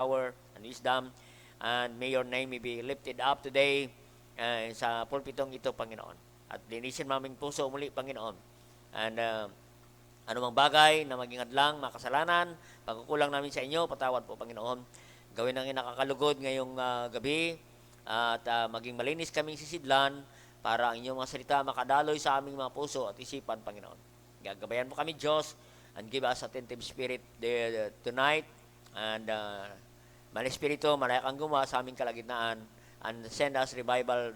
power and wisdom. And may your name be lifted up today sa pulpitong ito, Panginoon. At linisin maming puso muli, Panginoon. And anumang bagay na maging hadlang, makasalanan, pagkukulang namin sa inyo, patawad po, Panginoon. Gawin ang nakakalugod ngayong gabi at maging malinis kaming sisidlan para ang inyong mga salita makadaloy sa aming mga puso at isipan, Panginoon. Gagabayan mo kami, Diyos, and give us attentive spirit tonight. And Mali Espiritu, malaya kang gumawa sa aming kalagitnaan and send us revival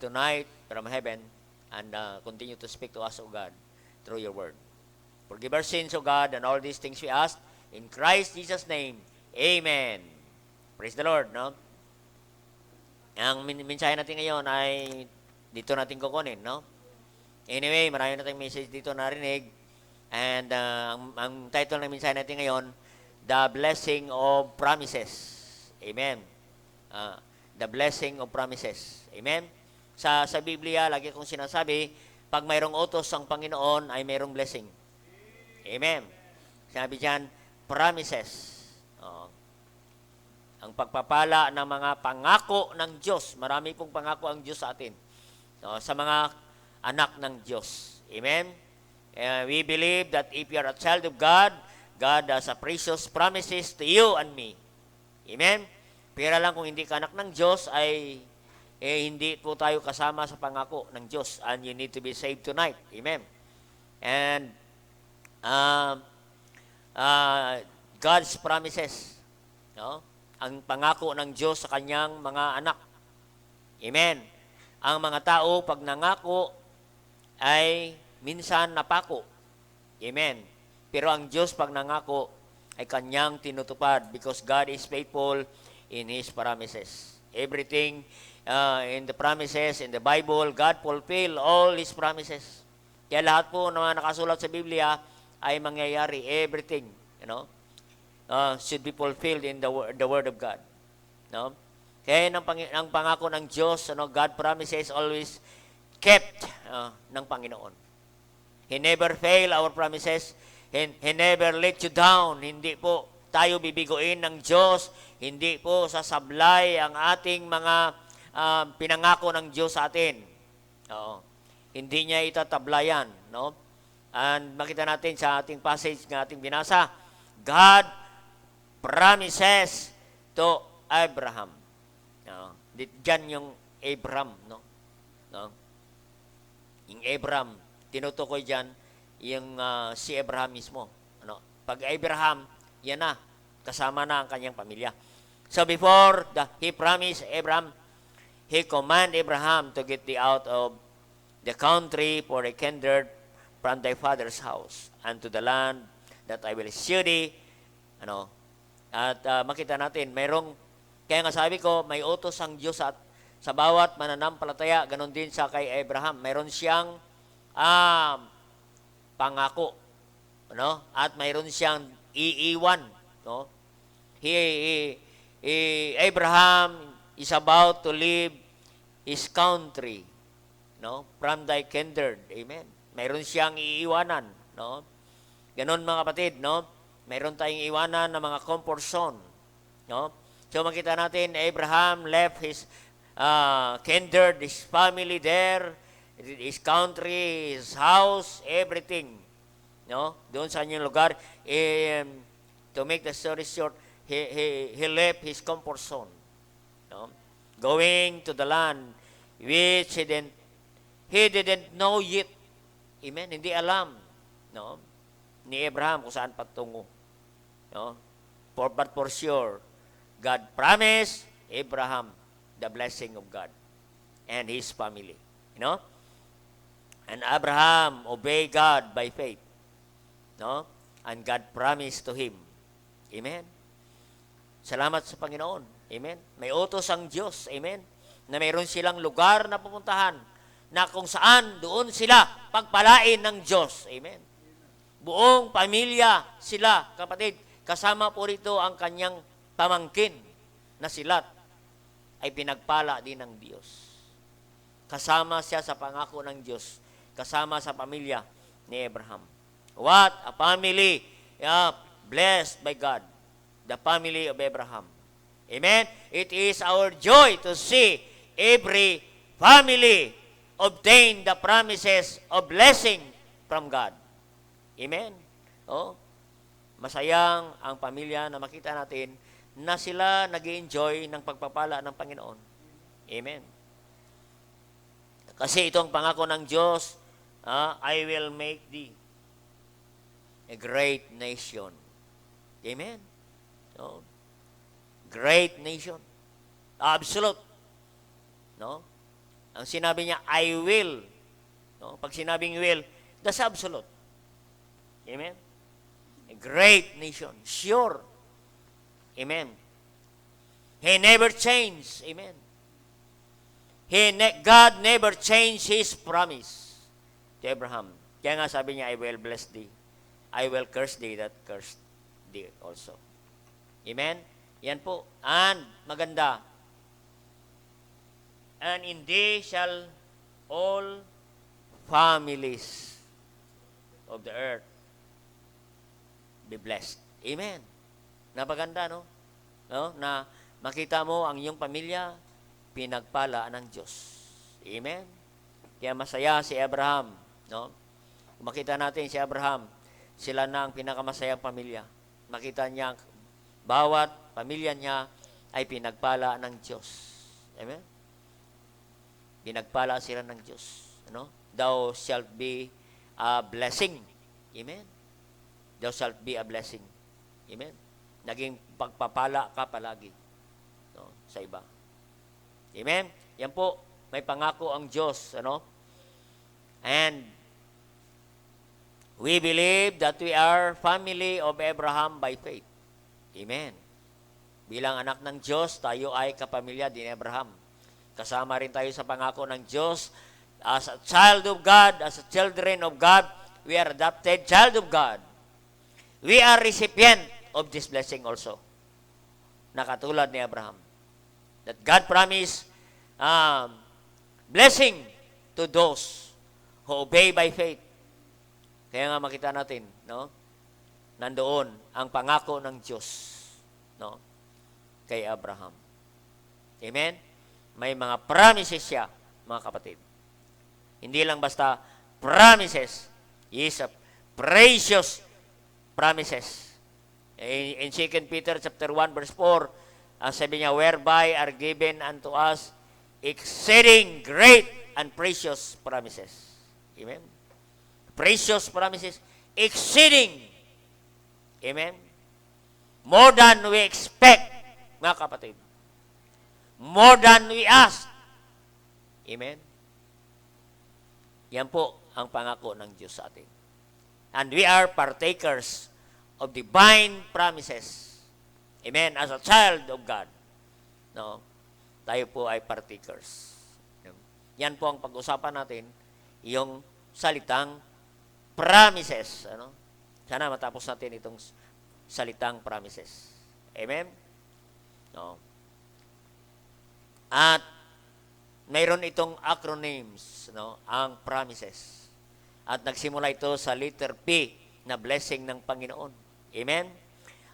tonight from heaven and continue to speak to us, O God, through your word. Forgive our sins, O God, and all these things we ask in Christ Jesus' name. Amen. Praise the Lord, no? Ang mensahe natin ngayon ay dito natin kukunin, no? Anyway, marami na tayong message dito narinig. And ang title ng mensahe natin ngayon, The Blessing of Promises. Amen. The Blessing of Promises. Amen. Sa Biblia, lagi kong sinasabi, pag mayroong utos ang Panginoon, ay mayroong blessing. Amen. Sabi diyan, promises. Ang pagpapala ng mga pangako ng Diyos. Marami pong pangako ang Diyos sa atin. Sa mga anak ng Diyos. Amen. We believe that if you are a child of God, God has a precious promises to you and me. Amen? Pero lang kung hindi ka anak ng Diyos, ay hindi po tayo kasama sa pangako ng Diyos. And you need to be saved tonight. Amen? And God's promises. No? Ang pangako ng Diyos sa kanyang mga anak. Amen? Ang mga tao, pag nangako, ay minsan napako. Amen? Pero ang Diyos, pag nangako, ay kanyang tinutupad because God is faithful in His promises. Everything in the promises, in the Bible, God fulfill all His promises. Kaya lahat po na nakasulat sa Biblia ay mangyayari. Everything, should be fulfilled in the Word of God. No? Kaya ang pangako ng Diyos, God promises always kept ng Panginoon. He never fail our promises. He never let you down. Hindi po tayo bibiguin ng Diyos. Hindi po sasablay ang ating mga pinangako ng Diyos sa atin. Hindi niya itatablayan. No? And makita natin sa ating passage na ating binasa, God promises to Abraham. Diyan yung Abraham. No? Yung Abraham, tinutukoy dyan, yung si Abraham mismo. Pag Abraham, yan na, kasama na ang kanyang pamilya. So before he promised Abraham, he commanded Abraham to get thee out of the country for a kindred from thy father's house and to the land that I will show thee. At makita natin, kaya nga sabi ko, may utos ang Diyos sa bawat mananampalataya, ganon din sa kay Abraham. Mayroon siyang pangako, at mayroon siyang iiwan, Abraham is about to leave his country, from thy kindred. Amen. Mayroon siyang iiwanan, ganon mga kapatid, mayroon tayong iwanan ng mga comfort zone, So makita natin, Abraham left his kindred, his family there, his country, his house, everything. Doon sa kanyang lugar. To make the story short, he left his comfort zone. Going to the land which he didn't know yet. Amen? Hindi alam. Ni Abraham kung saan patungo. But for sure, God promised Abraham the blessing of God and his family. And Abraham obeyed God by faith. And God promised to him. Amen. Salamat sa Panginoon. Amen. May utos ang Diyos. Amen. Na mayroon silang lugar na pupuntahan na kung saan doon sila pagpalain ng Diyos. Amen. Buong pamilya sila, kapatid. Kasama po rito ang kanyang pamangkin na silat ay pinagpala din ng Diyos. Kasama siya sa pangako ng Diyos. Kasama sa pamilya ni Abraham. What a family blessed by God. The family of Abraham. Amen? It is our joy to see every family obtain the promises of blessing from God. Amen? Oh, masayang ang pamilya na makita natin na sila nag-enjoy ng pagpapala ng Panginoon. Amen. Kasi itong pangako ng Diyos, I will make thee a great nation. Amen. No? Great nation. Absolute. No? Ang sinabi niya, I will. No? Pag sinabing will, that's absolute. Amen. A great nation. Sure. Amen. He never changed. Amen. God never changed His promise to Abraham. Kaya nga sabi niya, I will bless thee. I will curse thee that cursed thee also. Amen? Yan po. And, maganda. And in thee shall all families of the earth be blessed. Amen. Napaganda, no? Na makita mo ang iyong pamilya, pinagpala ng Diyos. Amen? Kaya masaya si Abraham. No? Kung makita natin si Abraham, sila na ang pinakamasayang pamilya. Makita niya, bawat pamilya niya ay pinagpala ng Diyos. Amen? Pinagpala sila ng Diyos. Ano? Thou shalt be a blessing. Amen? Thou shalt be a blessing. Amen? Naging pagpapala ka palagi, no, sa iba. Amen? Yan po, may pangako ang Diyos. Ano? And we believe that we are family of Abraham by faith. Amen. Bilang anak ng Diyos, tayo ay kapamilya din ni Abraham. Kasama rin tayo sa pangako ng Diyos. As a child of God, as a children of God, we are adopted child of God. We are recipient of this blessing also. Nakatulad ni Abraham. That God promised blessing to those who obey by faith. Kaya nga makita natin, no? Nandoon ang pangako ng Diyos, no? Kay Abraham. Amen? May mga promises siya, mga kapatid. Hindi lang basta promises. He is a precious promises. In 2 Peter chapter 1 verse 4, sabi niya, whereby are given unto us exceeding great and precious promises. Amen? Precious promises, exceeding. Amen? More than we expect, mga kapatid. More than we ask. Amen? Yan po ang pangako ng Diyos sa atin. And we are partakers of divine promises. Amen? As a child of God. No? Tayo po ay partakers. Yan po ang pag-usapan natin, yung salitang promises. Ano? Sana matapos natin itong salitang promises. Amen? No? At mayroon itong acronyms, no? Ang promises. At nagsimula ito sa letter P na blessing ng Panginoon. Amen?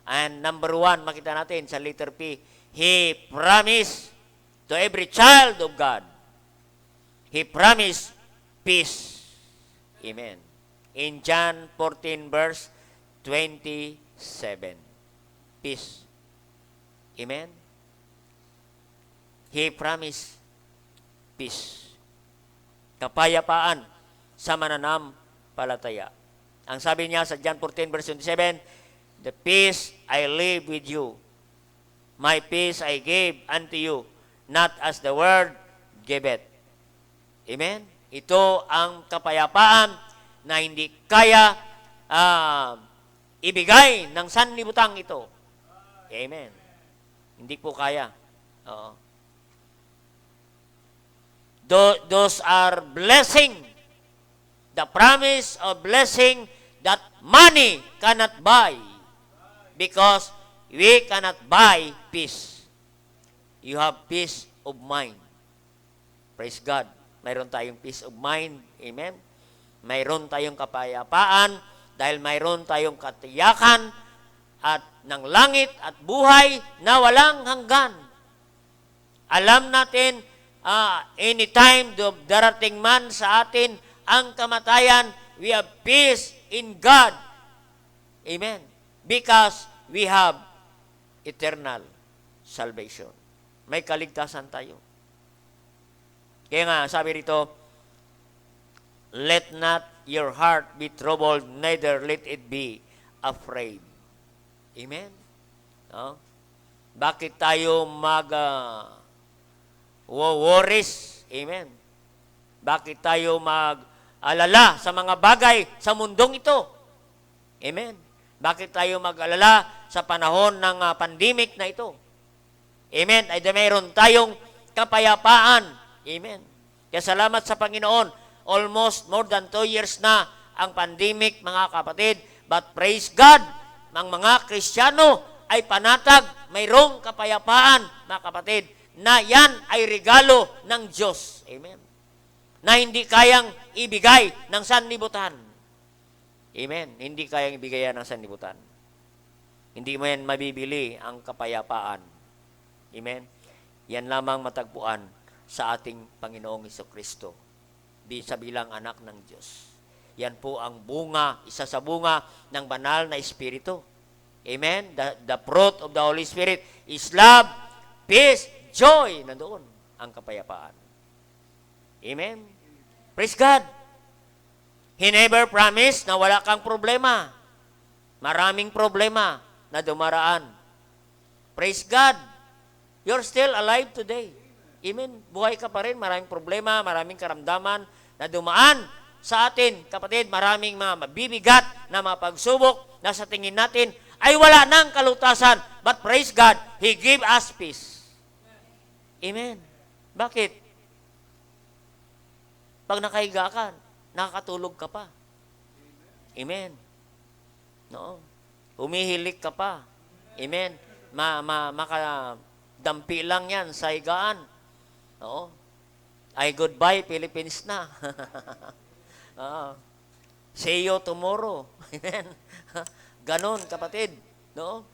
And number 1, makita natin sa letter P, He promised to every child of God, He promised peace. Amen. In John 14 verse 27. Peace. Amen. He promised peace. Kapayapaan sa mananampalataya. Ang sabi niya sa John 14 verse 27, the peace I leave with you, my peace I give unto you, not as the world giveth. Amen? Ito ang kapayapaan na hindi kaya ibigay ng sanlibutan ito. Amen. Hindi po kaya. Oo. Those are blessing. The promise of blessing that money cannot buy. Because we cannot buy peace. You have peace of mind. Praise God. Mayroon tayong peace of mind. Amen. Mayroon tayong kapayapaan dahil mayroon tayong katiyakan at ng langit at buhay na walang hanggan. Alam natin, anytime darating man sa atin ang kamatayan, we have peace in God. Amen. Because we have eternal salvation. May kaligtasan tayo. Kaya nga, sabi rito, let not your heart be troubled, neither let it be afraid. Amen? No? Bakit tayo worries? Amen? Bakit tayo mag-alala sa mga bagay sa mundong ito? Amen? Bakit tayo mag-alala sa panahon ng pandemic na ito? Amen? Ay mayroon tayong kapayapaan. Amen? Kaya salamat sa Panginoon. Almost more than 2 years na ang pandemic, mga kapatid. But praise God, ang mga Kristiyano ay panatag, mayroong kapayapaan, mga kapatid, na yan ay regalo ng Diyos. Amen. Na hindi kayang ibigay ng sanlibutan. Amen. Hindi kayang ibigay ng sanlibutan. Hindi mo yan mabibili ang kapayapaan. Amen. Yan lamang matagpuan sa ating Panginoong Hesukristo. Sa bilang anak ng Diyos. Yan po ang bunga, isa sa bunga ng banal na Espiritu. Amen? The fruit of the Holy Spirit is love, peace, joy. Nandoon ang kapayapaan. Amen? Praise God. He never promised na wala kang problema. Maraming problema na dumaraan. Praise God. You're still alive today. Amen? Buhay ka pa rin. Maraming problema, maraming karamdaman na dumaan sa atin, kapatid, maraming mga mabibigat na mga pagsubok na sa tingin natin ay wala nang kalutasan. But praise God, He give us peace. Amen. Bakit? Pag nakahiga ka, nakakatulog ka pa. Amen. No? Humihilik ka pa. Amen. Makadampi lang yan sa higaan. Oo. Ay, goodbye, Philippines na. See you tomorrow. Amen. Ganon, kapatid. No?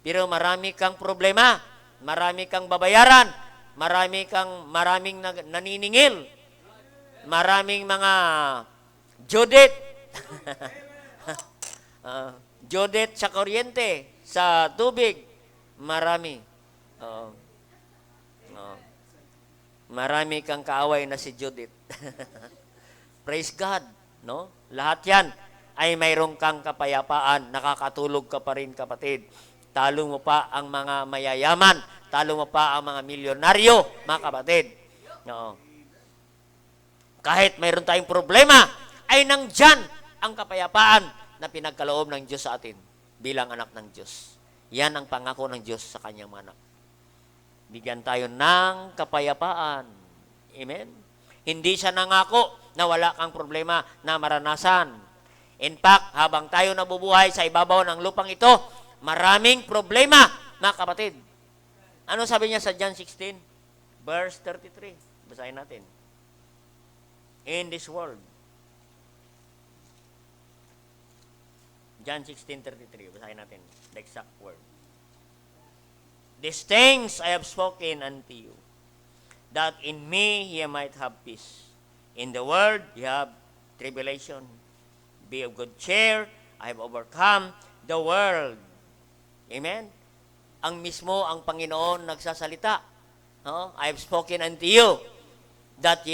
Pero marami kang problema. Marami kang babayaran. Maraming naniningil. Maraming mga Judith. Judith sa kuryente, sa tubig. Marami. Marami kang kaaway na si Judith. Praise God, no? Lahat 'yan ay mayroong kang kapayapaan, nakakatulog ka pa rin, kapatid. Talo mo pa ang mga mayayaman, talo mo pa ang mga milyonaryo, mga kapatid. No. Kahit mayroon tayong problema, ay nandyan ang kapayapaan na pinagkaloob ng Diyos sa atin bilang anak ng Diyos. Yan ang pangako ng Diyos sa kanyang mga anak. Bigyan tayo ng kapayapaan. Amen? Hindi siya nangako na wala kang problema na maranasan. In fact, habang tayo nabubuhay sa ibabaw ng lupang ito, maraming problema, mga kapatid. Ano sabi niya sa John 16, verse 33? Basahin natin. In this world. John 16:33. Basahin natin. The exact word. These things I have spoken unto you, that in me ye might have peace. In the world ye have tribulation. Be of good cheer, I have overcome the world. Amen? Ang mismo ang Panginoon nagsasalita. No? I have spoken unto you, that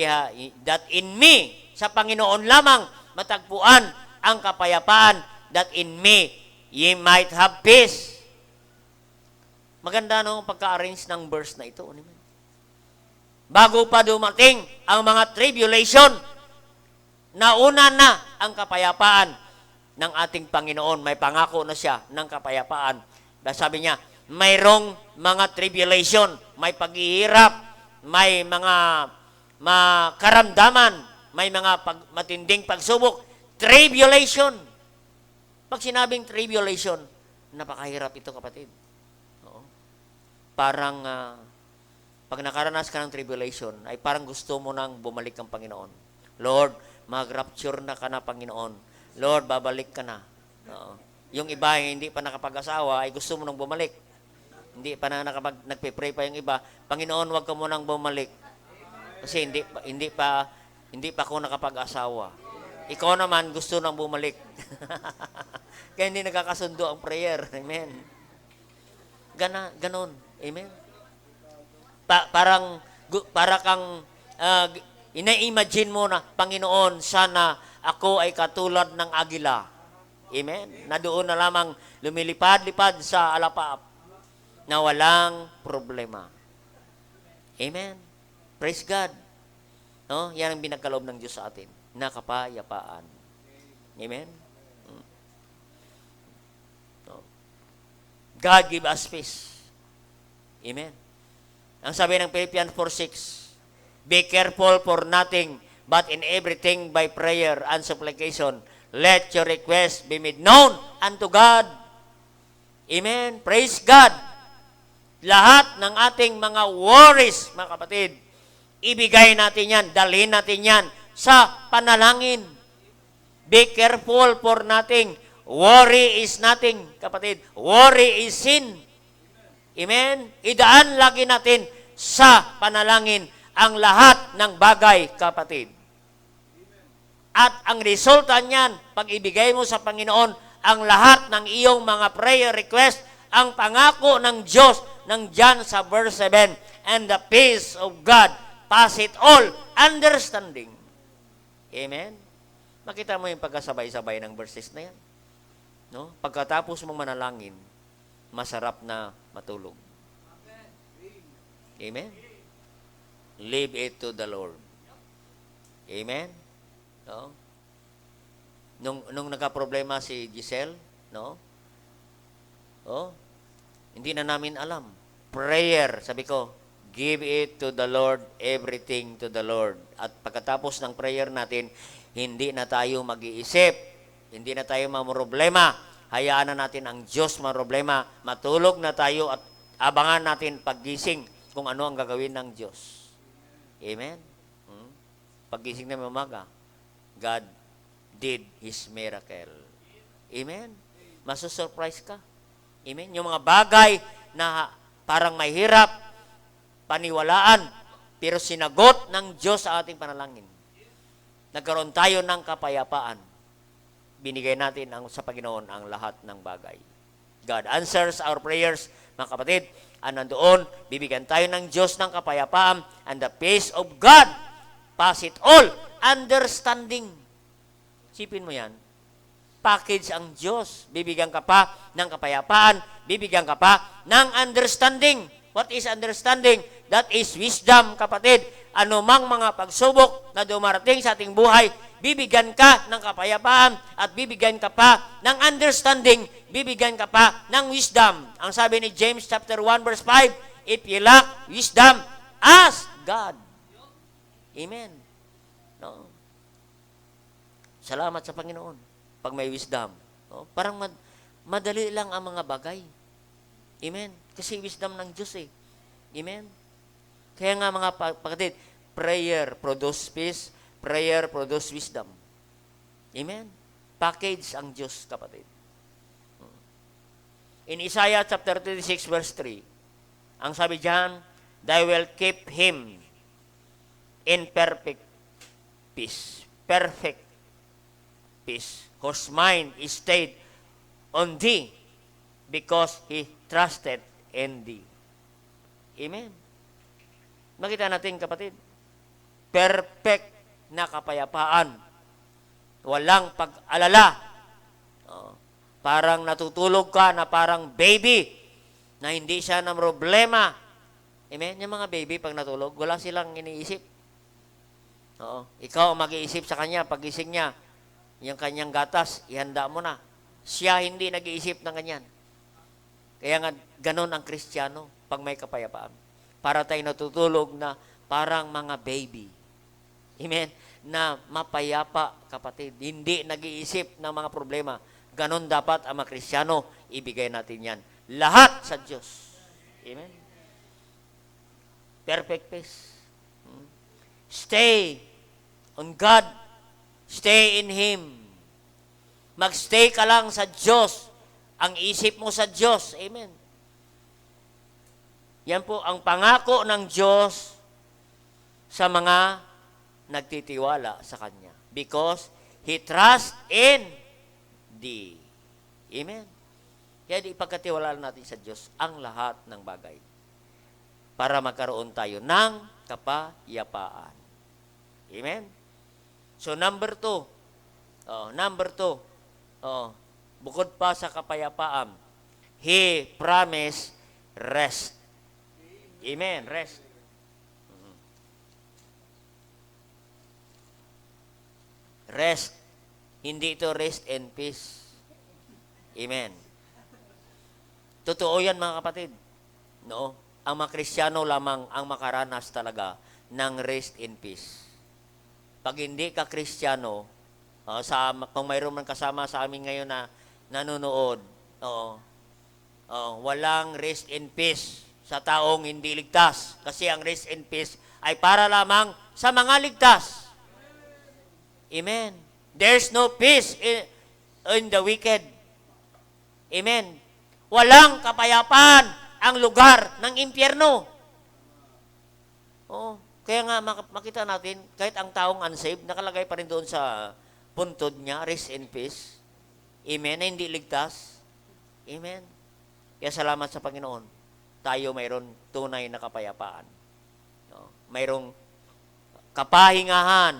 in me, sa Panginoon lamang, matagpuan ang kapayapaan, that in me ye might have peace. Maganda no pagka-arrange ng verse na ito. Bago pa dumating ang mga tribulation, nauna na ang kapayapaan ng ating Panginoon. May pangako na siya ng kapayapaan. Sabi niya, mayroong mga tribulation, may paghihirap, may mga karamdaman, may mga matinding pagsubok. Tribulation. Pag sinabing tribulation, napakahirap ito, kapatid. Parang, pag nakaranas ka ng tribulation, ay parang gusto mo nang bumalik ang Panginoon. Lord, mag-rapture na ka na, Panginoon. Lord, babalik ka na. Yung iba hindi pa nakapag-asawa ay gusto mo nang bumalik. Hindi pa nagpe-pray pa yung iba, Panginoon, wag ka mo nang bumalik. Kasi hindi pa ako nakapag-asawa. Ikaw naman gusto nang bumalik. Kaya hindi nagkakasundo ang prayer. Amen. Ganon. Amen. Para kang ina-imagine mo na, Panginoon, sana ako ay katulad ng agila. Amen. Na doon na lamang lumilipad-lipad sa alapaap na walang problema. Amen. Praise God. No? Yan ang binagkaloob ng Diyos sa atin, na kapayapaan. Amen. No? God give us peace. Amen. Ang sabi ng Philippians 4:6, be careful for nothing, but in everything by prayer and supplication, let your request be made known unto God. Amen. Praise God. Lahat ng ating mga worries, mga kapatid, ibigay natin yan, dalhin natin yan sa panalangin. Be careful for nothing. Worry is nothing, kapatid. Worry is sin. Amen? Idaan lagi natin sa panalangin ang lahat ng bagay, kapatid. At ang resulta niyan, pag ibigay mo sa Panginoon ang lahat ng iyong mga prayer request, ang pangako ng Diyos, ng John sa verse 7, and the peace of God pass it all understanding. Amen? Makita mo yung pagkasabay-sabay ng verses na yan. No? Pagkatapos mong manalangin, masarap na matulog. Amen? Leave it to the Lord. Amen? No? Nung nagka-problema si Giselle, no? Oh, hindi na namin alam. Prayer, sabi ko, give it to the Lord, everything to the Lord. At pagkatapos ng prayer natin, hindi na tayo mag-iisip, hindi na tayo mamroblema. Hayaan na natin ang Diyos mamroblema. Matulog na tayo at abangan natin paggising kung ano ang gagawin ng Diyos. Amen? Paggising na umaga, God did His miracle. Amen? Masusurprise ka. Amen? Yung mga bagay na parang mahirap, paniwalaan, pero sinagot ng Diyos sa ating panalangin. Nagkaroon tayo ng kapayapaan. Binigay natin sa Panginoon ang lahat ng bagay. God answers our prayers, mga kapatid. At nandoon, bibigyan tayo ng Diyos ng kapayapaan, and the peace of God pass it all understanding. Sipin mo yan. Package ang Diyos. Bibigyan ka pa ng kapayapaan, bibigyan ka pa ng understanding. What is understanding? That is wisdom, kapatid. Anumang mga pagsubok na dumarating sa ating buhay, bibigyan ka ng kapayapaan at bibigyan ka pa ng understanding, bibigyan ka pa ng wisdom. Ang sabi ni James chapter 1 verse 5, if you lack wisdom, ask God. Amen. No? Salamat sa Panginoon pag may wisdom. No? Parang madali lang ang mga bagay. Amen. Kasi wisdom ng Diyos eh. Amen. Kaya nga mga kapatid, prayer produce peace, prayer produce wisdom. Amen. Package ang Diyos, kapatid. In Isaiah chapter 36 verse 3, ang sabi diyan, "Thou will keep him in perfect peace." Perfect peace. Whose mind is stayed on thee because he trusted in thee. Amen. Makita natin, kapatid, perfect na kapayapaan. Walang pag-alala. Parang natutulog ka na parang baby na hindi siya na problema. Amen? Yung mga baby pag natulog, wala silang iniisip. Ikaw ang mag-iisip sa kanya pag-gising niya. Yung kanyang gatas, ihanda mo na. Siya hindi nag-iisip ng ganyan. Kaya nga, ganun ang Kristiyano pag may kapayapaan. Para tayo natutulog na parang mga baby. Amen? Na mapayapa, kapatid. Hindi nag-iisip ng mga problema. Ganun dapat ang mga Kristiyano, ibigay natin yan. Lahat sa Diyos. Amen? Perfect peace. Stay on God. Stay in Him. Magstay ka lang sa Diyos. ang isip mo sa Diyos. Amen. Yan po ang pangako ng Diyos sa mga nagtitiwala sa Kanya. Because He trusts in thee. Amen. Kaya di ipagkatiwalaan natin sa Diyos ang lahat ng bagay para magkaroon tayo ng kapayapaan. Amen. So number 2. Bukod pa sa kapayapaan, He promised rest. Amen. Rest. Rest. Hindi ito rest and peace. Amen. Totoo yan mga kapatid. No? Ang mga Kristiyano lamang ang makaranas talaga ng rest and peace. Pag hindi ka Kristiyano, kung mayroon man kasama sa amin ngayon na nanonood, walang rest and peace sa taong hindi ligtas. Kasi ang rest and peace ay para lamang sa mga ligtas. Amen. There's no peace in the wicked. Amen. Walang kapayapaan ang lugar ng impyerno. Kaya nga makita natin, kahit ang taong unsaved, nakalagay pa rin doon sa puntod niya, rest in peace. Amen, na hindi ligtas. Amen. Kaya salamat sa Panginoon. Tayo mayroon tunay na kapayapaan. Mayroong kapahingahan.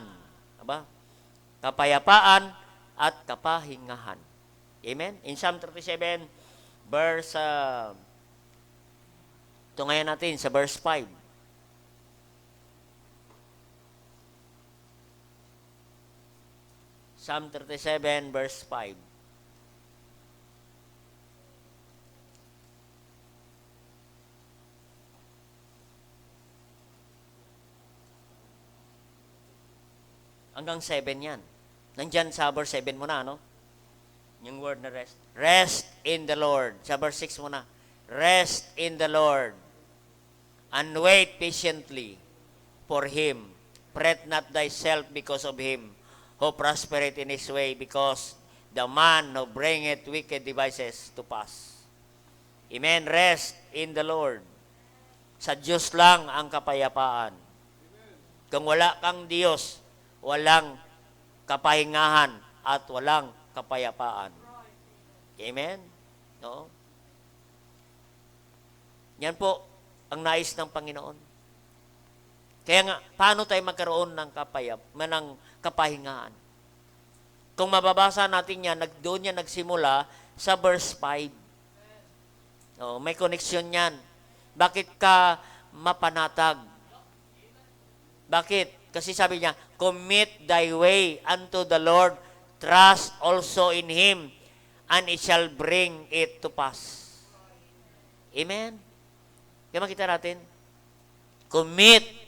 Aba? Kapayapaan at kapahingahan. Amen? In Psalm 37, verse, ito ngayon natin, sa verse 5. Psalm 37, verse 5. Hanggang 7 yan. Nandyan sa verse 7 mo na, no? Yung word na rest. Rest in the Lord. Sa verse 6 mo na. Rest in the Lord and wait patiently for Him. Fret not thyself because of him who prospereth in his way, because the man who bringeth wicked devices to pass. Amen. Rest in the Lord. Sa Diyos lang ang kapayapaan. Kung wala kang Diyos, walang kapahingahan at walang kapayapaan. Amen? No? Yan po ang nais ng Panginoon. Kaya nga, paano tayo magkaroon ng kapahingahan? Kung mababasa natin yan, doon yan nagsimula sa verse 5. No, may connection yan. Bakit ka mapanatag? Bakit? Kasi sabi niya, commit thy way unto the Lord, trust also in Him, and it shall bring it to pass. Amen? Kaya makita natin, commit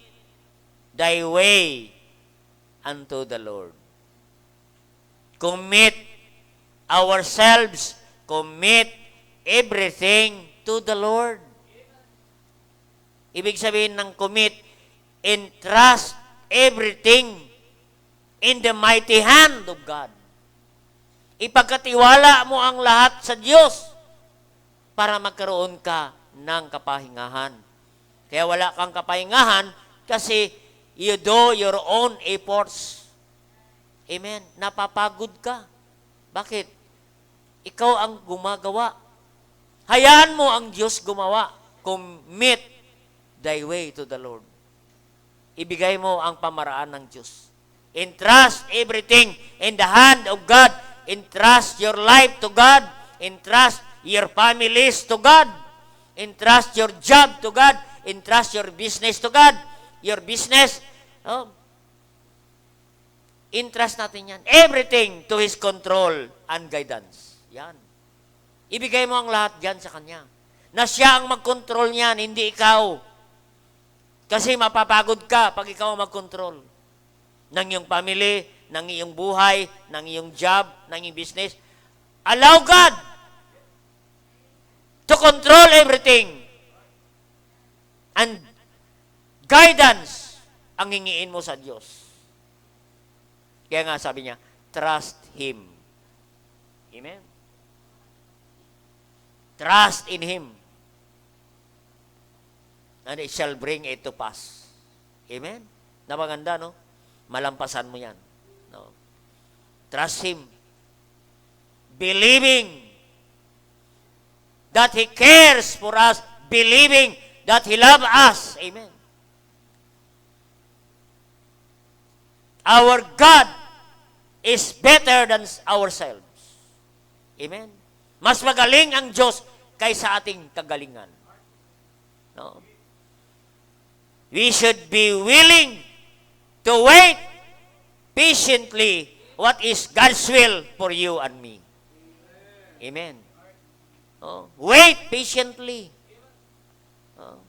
thy way unto the Lord. Commit ourselves, commit everything to the Lord. Ibig sabihin ng commit, entrust everything in the mighty hand of God. Ipagkatiwala mo ang lahat sa Diyos para magkaroon ka ng kapahingahan. Kaya wala kang kapahingahan kasi you do your own efforts. Amen. Napapagod ka. Bakit? Ikaw ang gumagawa. Hayaan mo ang Diyos gumawa. Commit thy way to the Lord. Ibigay mo ang pamaraan ng Diyos. Entrust everything in the hand of God. Entrust your life to God. Entrust your families to God. Entrust your job to God. Entrust your business to God. Your business, entrust natin yan. Everything to His control and guidance. Yan. Ibigay mo ang lahat dyan sa Kanya. Na Siya ang mag-control niyan, hindi ikaw. Kasi mapapagod ka pag ikaw ang mag-control ng iyong family, ng iyong buhay, ng iyong job, ng iyong business. Allow God to control everything. And guidance ang hingiin mo sa Diyos. Kaya nga sabi niya, trust Him. Amen? Trust in Him. And it shall bring it to pass. Amen? Napaganda, no? Malampasan mo yan. No? Trust Him. Believing that He cares for us. Believing that He loves us. Amen. Our God is better than ourselves. Amen. Mas magaling ang Diyos kaysa ating kagalingan. No? We should be willing to wait patiently what is God's will for you and me. Amen. Oh, wait patiently. Oh.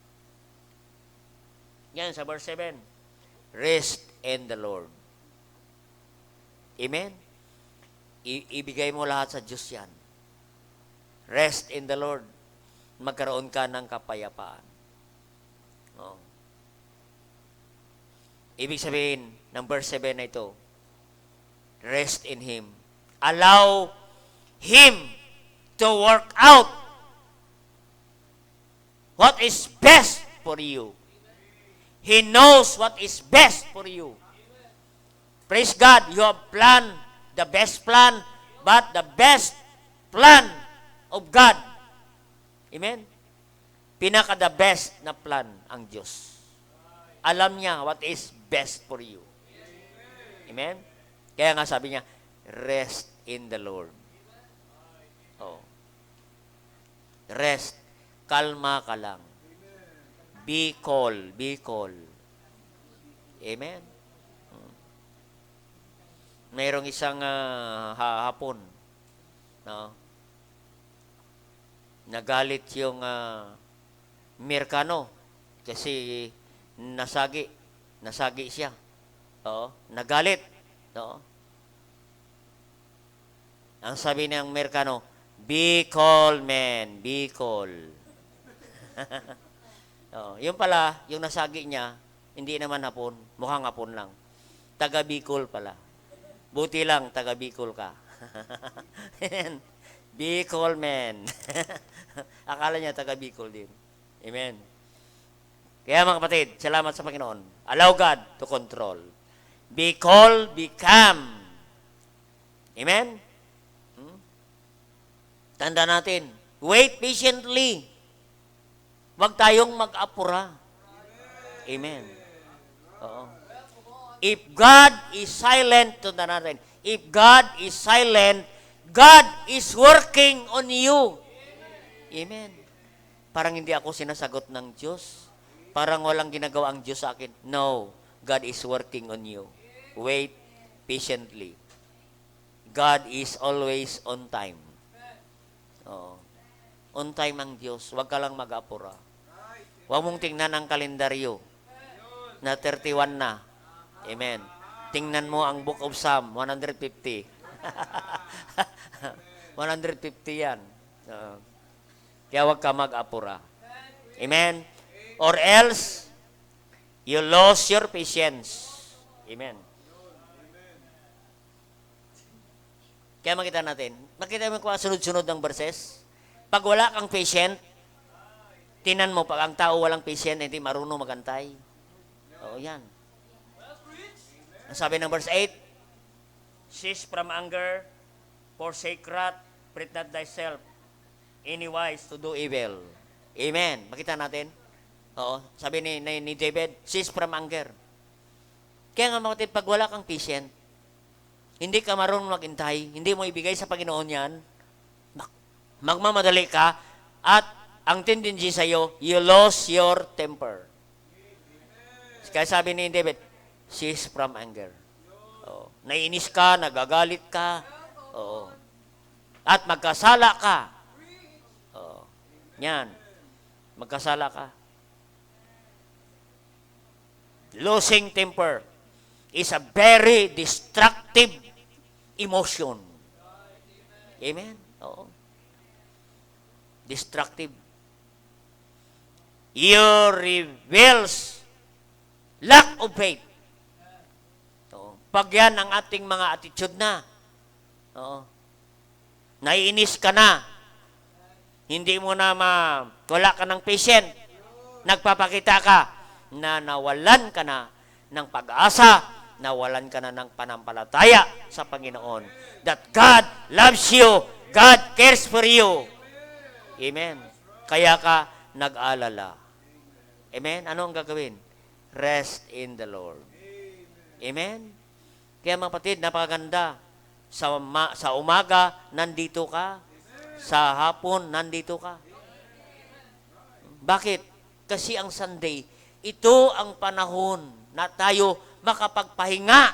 Yan sa verse 7. Rest in the Lord. Amen? Ibigay mo lahat sa Diyos yan. Rest in the Lord. Magkaroon ka ng kapayapaan. Oh. Ibig sabihin, ng verse 7 na ito, rest in Him. Allow Him to work out what is best for you. He knows what is best for you. Praise God, you have planned the best plan, but the best plan of God. Amen? Pinaka-the best na plan ang Diyos. Alam niya what is best for you. Amen? Kaya nga sabi niya, rest in the Lord. Oh. Rest. Kalma ka lang. Be cool. Be cool. Amen? Mayroong isang hapon, no? Nagalit yung Amerikano kasi nasagi siya. Oo, nagalit, no? Ang sabi ng Amerikano, be cool, man, be cool. Yung pala, yung nasagi niya, hindi naman hapon, mukhang hapon lang. Taga Bicol pala. Buti lang, taga Bicol ka. Bicol, man. Akala niya taga Bicol din. Amen. Kaya mga kapatid, salamat sa Panginoon. Allow God to control. Be calm, be calm. Amen? Tanda natin, wait patiently. Huwag tayong mag-apura. Amen. Oo. If God is silent, tanda natin, if God is silent, God is working on you. Amen. Parang hindi ako sinasagot ng Diyos. Parang walang ginagawa ang Diyos sa akin. No, God is working on you. Wait patiently. God is always on time. Oo. On time ang Diyos. Huwag ka lang mag-apura. Huwag mong tingnan ang kalendaryo na 31 na. Amen. Tingnan mo ang Book of Psalm, 150. 150 yan. Kaya huwag ka mag-apura. Amen. Or else, you lose your patience. Amen. Kaya makita mo kung sunod-sunod ng verses. Pag wala kang patient, tinan mo, pag ang tao walang patient, hindi marunong magantay. Oo, yan. Ang sabi ng verse 8, cease from anger, forsake wrath, fret not thyself, anywise to do evil. Amen. Makita natin? Oo. Sabi ni David, cease from anger. Kaya nga mga pag wala kang patient, hindi ka marunong maghintay, hindi mo ibigay sa Panginoon yan, magmamadali ka, at ang tendency sa'yo, you lose your temper. Kaya sabi ni David, cease from anger. Oo. Nainis ka, nagagalit ka, oo. At magkasala ka. Oo. Yan. Magkasala ka. Losing temper is a very destructive emotion. Amen? Oo. Destructive. You reveals lack of faith. Oo. Pag yan ang ating mga attitude na, oo. Naiinis ka na, Hindi mo na wala ka ng patient. Nagpapakita ka na nawalan ka na ng pag-asa, nawalan ka na ng panampalataya sa Panginoon. That God loves you, God cares for you. Amen. Kaya ka nag-alala. Amen. Ano ang gagawin? Rest in the Lord. Amen. Kaya mga kapatid, napakaganda. Sa umaga, nandito ka. Sa hapon, nandito ka. Bakit? Kasi ang Sunday, ito ang panahon na tayo makapagpahinga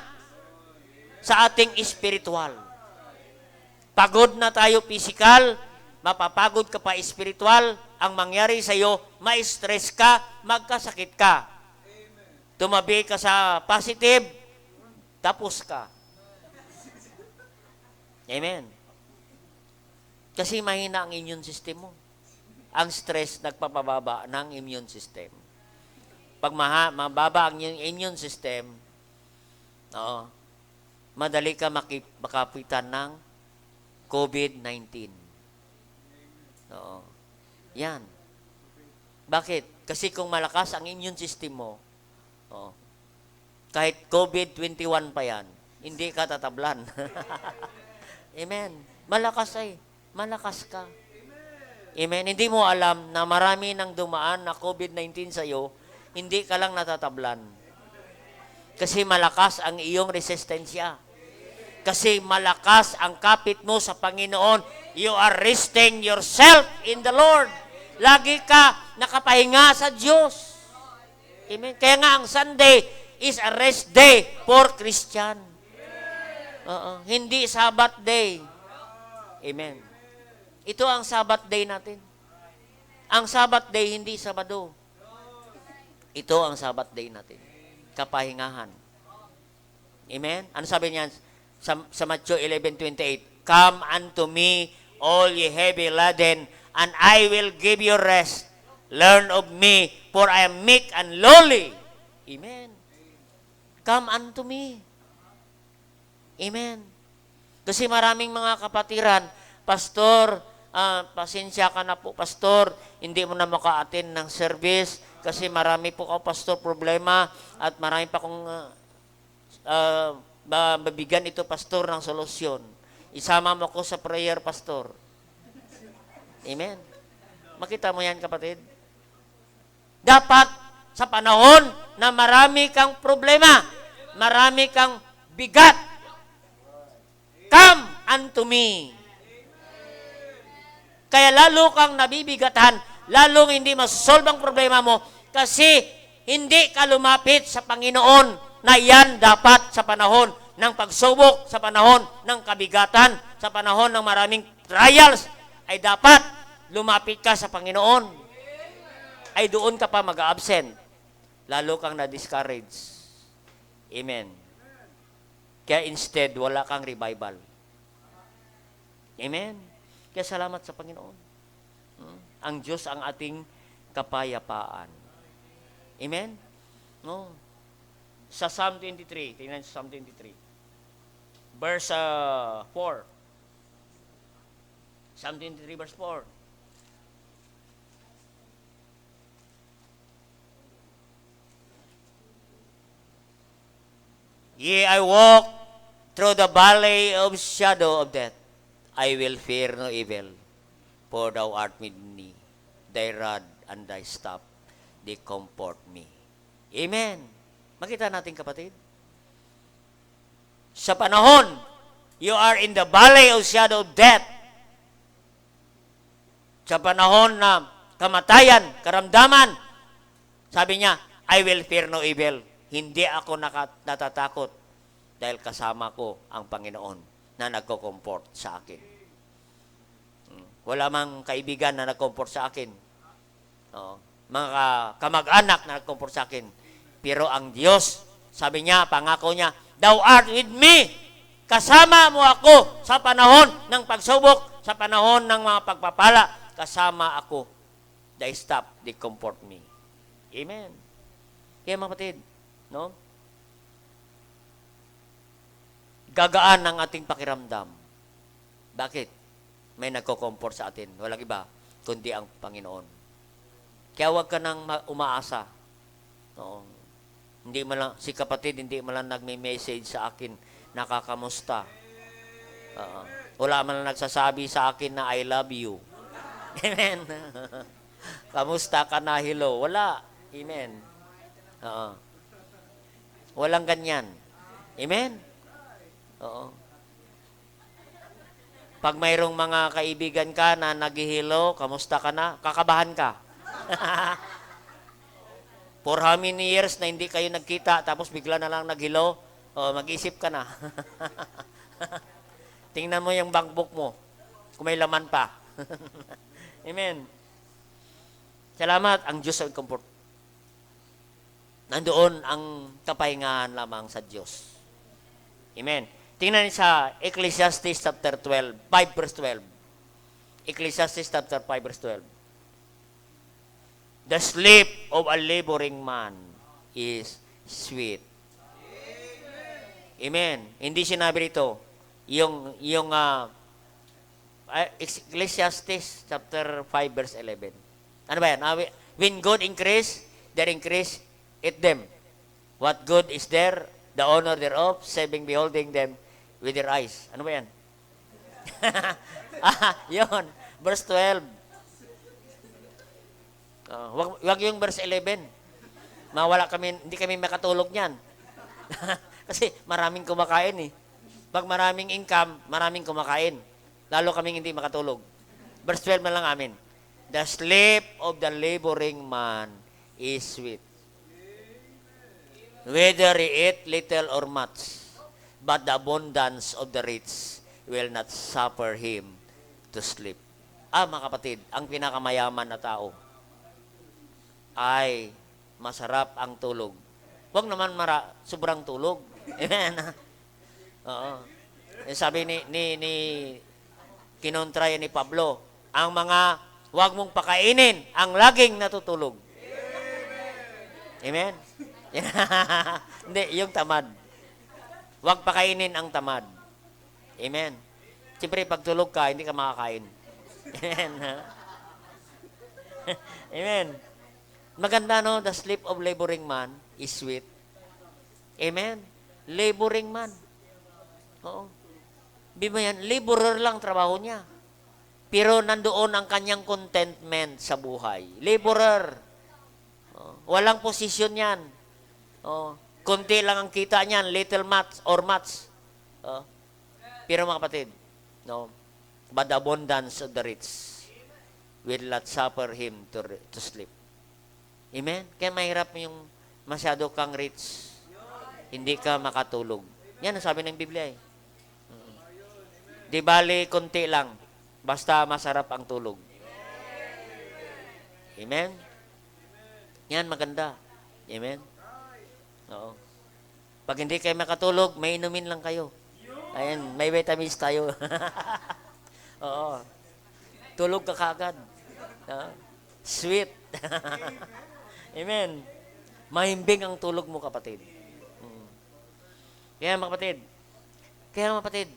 sa ating espiritual. Pagod na tayo physical, mapapagod ka pa espiritual, ang mangyari sa iyo, ma-stress ka, magkasakit ka. Tumabi ka sa positive, tapos ka. Amen. Kasi mahina ang immune system mo. Ang stress nagpapababa ng immune system. Pag mababa ang immune system, madali ka makapitan ng COVID-19. Yan. Bakit? Kasi kung malakas ang immune system mo, kahit COVID-21 pa yan, hindi ka tatablan. Amen. Malakas ka. Amen. Hindi mo alam na marami nang dumaan na COVID-19 sa iyo, hindi ka lang natatablan. Kasi malakas ang iyong resistensya. Kasi malakas ang kapit mo sa Panginoon. You are resting yourself in the Lord. Lagi ka nakapahinga sa Diyos. Amen. Kaya nga ang Sunday is a rest day for Christian. Hindi Sabbath day. Amen. Ito ang Sabbath day natin. Ang Sabbath day, hindi Sabado. Ito ang Sabbath day natin. Kapahingahan. Amen? Ano sabi niyan? Sa Matthew 11:28, Come unto me, all ye heavy laden, and I will give you rest. Learn of me, for I am meek and lowly. Amen. Come unto me. Amen. Kasi maraming mga kapatiran, Pastor, pasensya ka na po, Pastor, hindi mo na maka-attend ng service kasi marami po ako, Pastor, problema at marami pa akong mabigyan ito, Pastor, ng solusyon. Isama mo ko sa prayer, Pastor. Amen. Makita mo yan, kapatid? Dapat sa panahon na marami kang problema, marami kang bigat, come unto me. Kaya lalo kang nabibigatan, lalong hindi masosolve ang problema mo kasi hindi ka lumapit sa Panginoon na yan dapat sa panahon ng pagsubok, sa panahon ng kabigatan, sa panahon ng maraming trials, ay dapat lumapit ka sa Panginoon. Ay doon ka pa mag-absent. Lalo kang na-discourage. Amen. Kaya instead, wala kang revival. Amen. Kaya salamat sa Panginoon. Ang Diyos ang ating kapayapaan. Amen? No. Sa Psalm 23, tingnan sa Psalm 23. Verse 4. Psalm 23, verse 4. Yea, I walk through the valley of shadow of death, I will fear no evil, for thou art with me. Thy rod and thy staff, they comfort me. Amen. Makita natin, kapatid. Sa panahon, you are in the valley of shadow of death. Sa panahon na kamatayan, karamdaman, sabi niya, I will fear no evil. Hindi ako natatakot dahil kasama ko ang Panginoon na nagko-comfort sa akin. Wala mang kaibigan na nag-comfort sa akin. Mga kamag-anak na nag-comfort sa akin. Pero ang Diyos, sabi niya, pangako niya, thou art with me. Kasama mo ako sa panahon ng pagsubok, sa panahon ng mga pagpapala. Kasama ako. Thy staff, they comfort me. Amen. Kaya mga kapatid, no? Gagaan ang ating pakiramdam. Bakit? May nagko-comfort sa atin. Walang iba. kundi ang Panginoon. Kaya huwag ka nang umaasa. Oo. Hindi man lang, si kapatid, hindi man lang nagme-message sa akin, nakakamusta. Wala man lang nagsasabi sa akin na I love you. Amen. Kamusta ka na, hello? Wala. Amen. Oo. Walang ganyan. Amen. Oo. Pag mayroong mga kaibigan ka na naghihilo, kamusta ka na? Kakabahan ka. For how many years na hindi kayo nagkita, tapos bigla na lang naghilo, mag-isip ka na. Tingnan mo yung bankbook mo, kung may laman pa. Amen. Salamat ang Diyos ay comfort. Nandoon ang kapahingahan lamang sa Diyos. Amen. Tingnan sa Ecclesiastes chapter 12, 5 verse 12. Ecclesiastes chapter 5 verse 12. The sleep of a laboring man is sweet. Amen. Hindi sinabi rito yung Ecclesiastes chapter 5 verse 11. Ano ba yan? When good increase, there increase it them. What good is there? The honor thereof, saving beholding them with their eyes. Ano ba yan? Yun. Verse 12. Wag yung verse 11. Mawala kami, hindi kami makatulog niyan. Kasi maraming kumakain eh. Pag maraming income, maraming kumakain. Lalo kaming hindi makatulog. Verse 12 na lang amin. The sleep of the laboring man is sweet. Whether he eat little or much, but the abundance of the rich will not suffer him to sleep. Mga kapatid, ang pinakamayaman na tao ay masarap ang tulog. Huwag naman sobrang tulog. Amen. Oo. Sabi ni kinontra ni Pablo, ang mga huwag mong pakainin ang laging natutulog. Amen. Hindi, yung tamad. Huwag pakainin ang tamad. Amen. Siyempre, pag tulog ka, hindi ka makakain. Amen. Amen. Maganda, no? The sleep of laboring man is sweet. Amen. Laboring man. Oo. Bima yan, laborer lang trabaho niya. Pero nandoon ang kanyang contentment sa buhay. Laborer. Walang posisyon yan. Kunti lang ang kita niyan, little much or much. Pero mga kapatid, no, but the abundance of the rich will not suffer him to sleep. Amen? Kaya mahirap yung masyado kang rich. Hindi ka makatulog. Yan ang sabi ng Biblia eh. Di bali, konti lang. Basta masarap ang tulog. Amen? Yan, maganda. Amen? Oo. Pag hindi kayo makatulog, may inumin lang kayo. Ayan, may vitamins tayo. Oo. Tulog ka kagad. Sweet. Amen. Mahimbing ang tulog mo, kapatid. Kaya mga kapatid,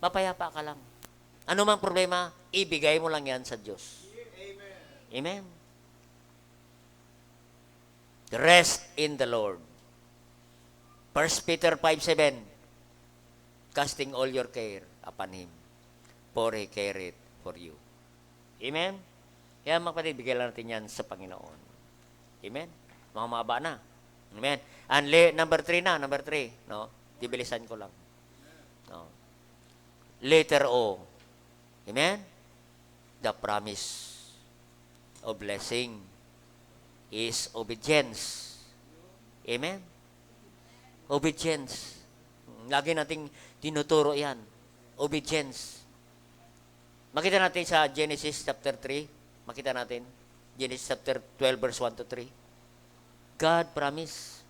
mapayapa ka lang. Ano mang problema, ibigay mo lang yan sa Diyos. Amen. Rest in the Lord. 1 Peter 5:7, casting all your care upon Him, for He careth for you. Amen? Kaya mga kapatid, bigyan lang natin yan sa Panginoon. Amen? Mga maba na. Amen? And number 3, no? Dibilisan ko lang. No? Letter O. Amen? The promise of blessing is obedience. Amen? Obedience. Lagi nating tinuturo yan. Obedience. Makita natin sa Genesis chapter 3. Makita natin. Genesis chapter 12 verse 1 to 3. God promise.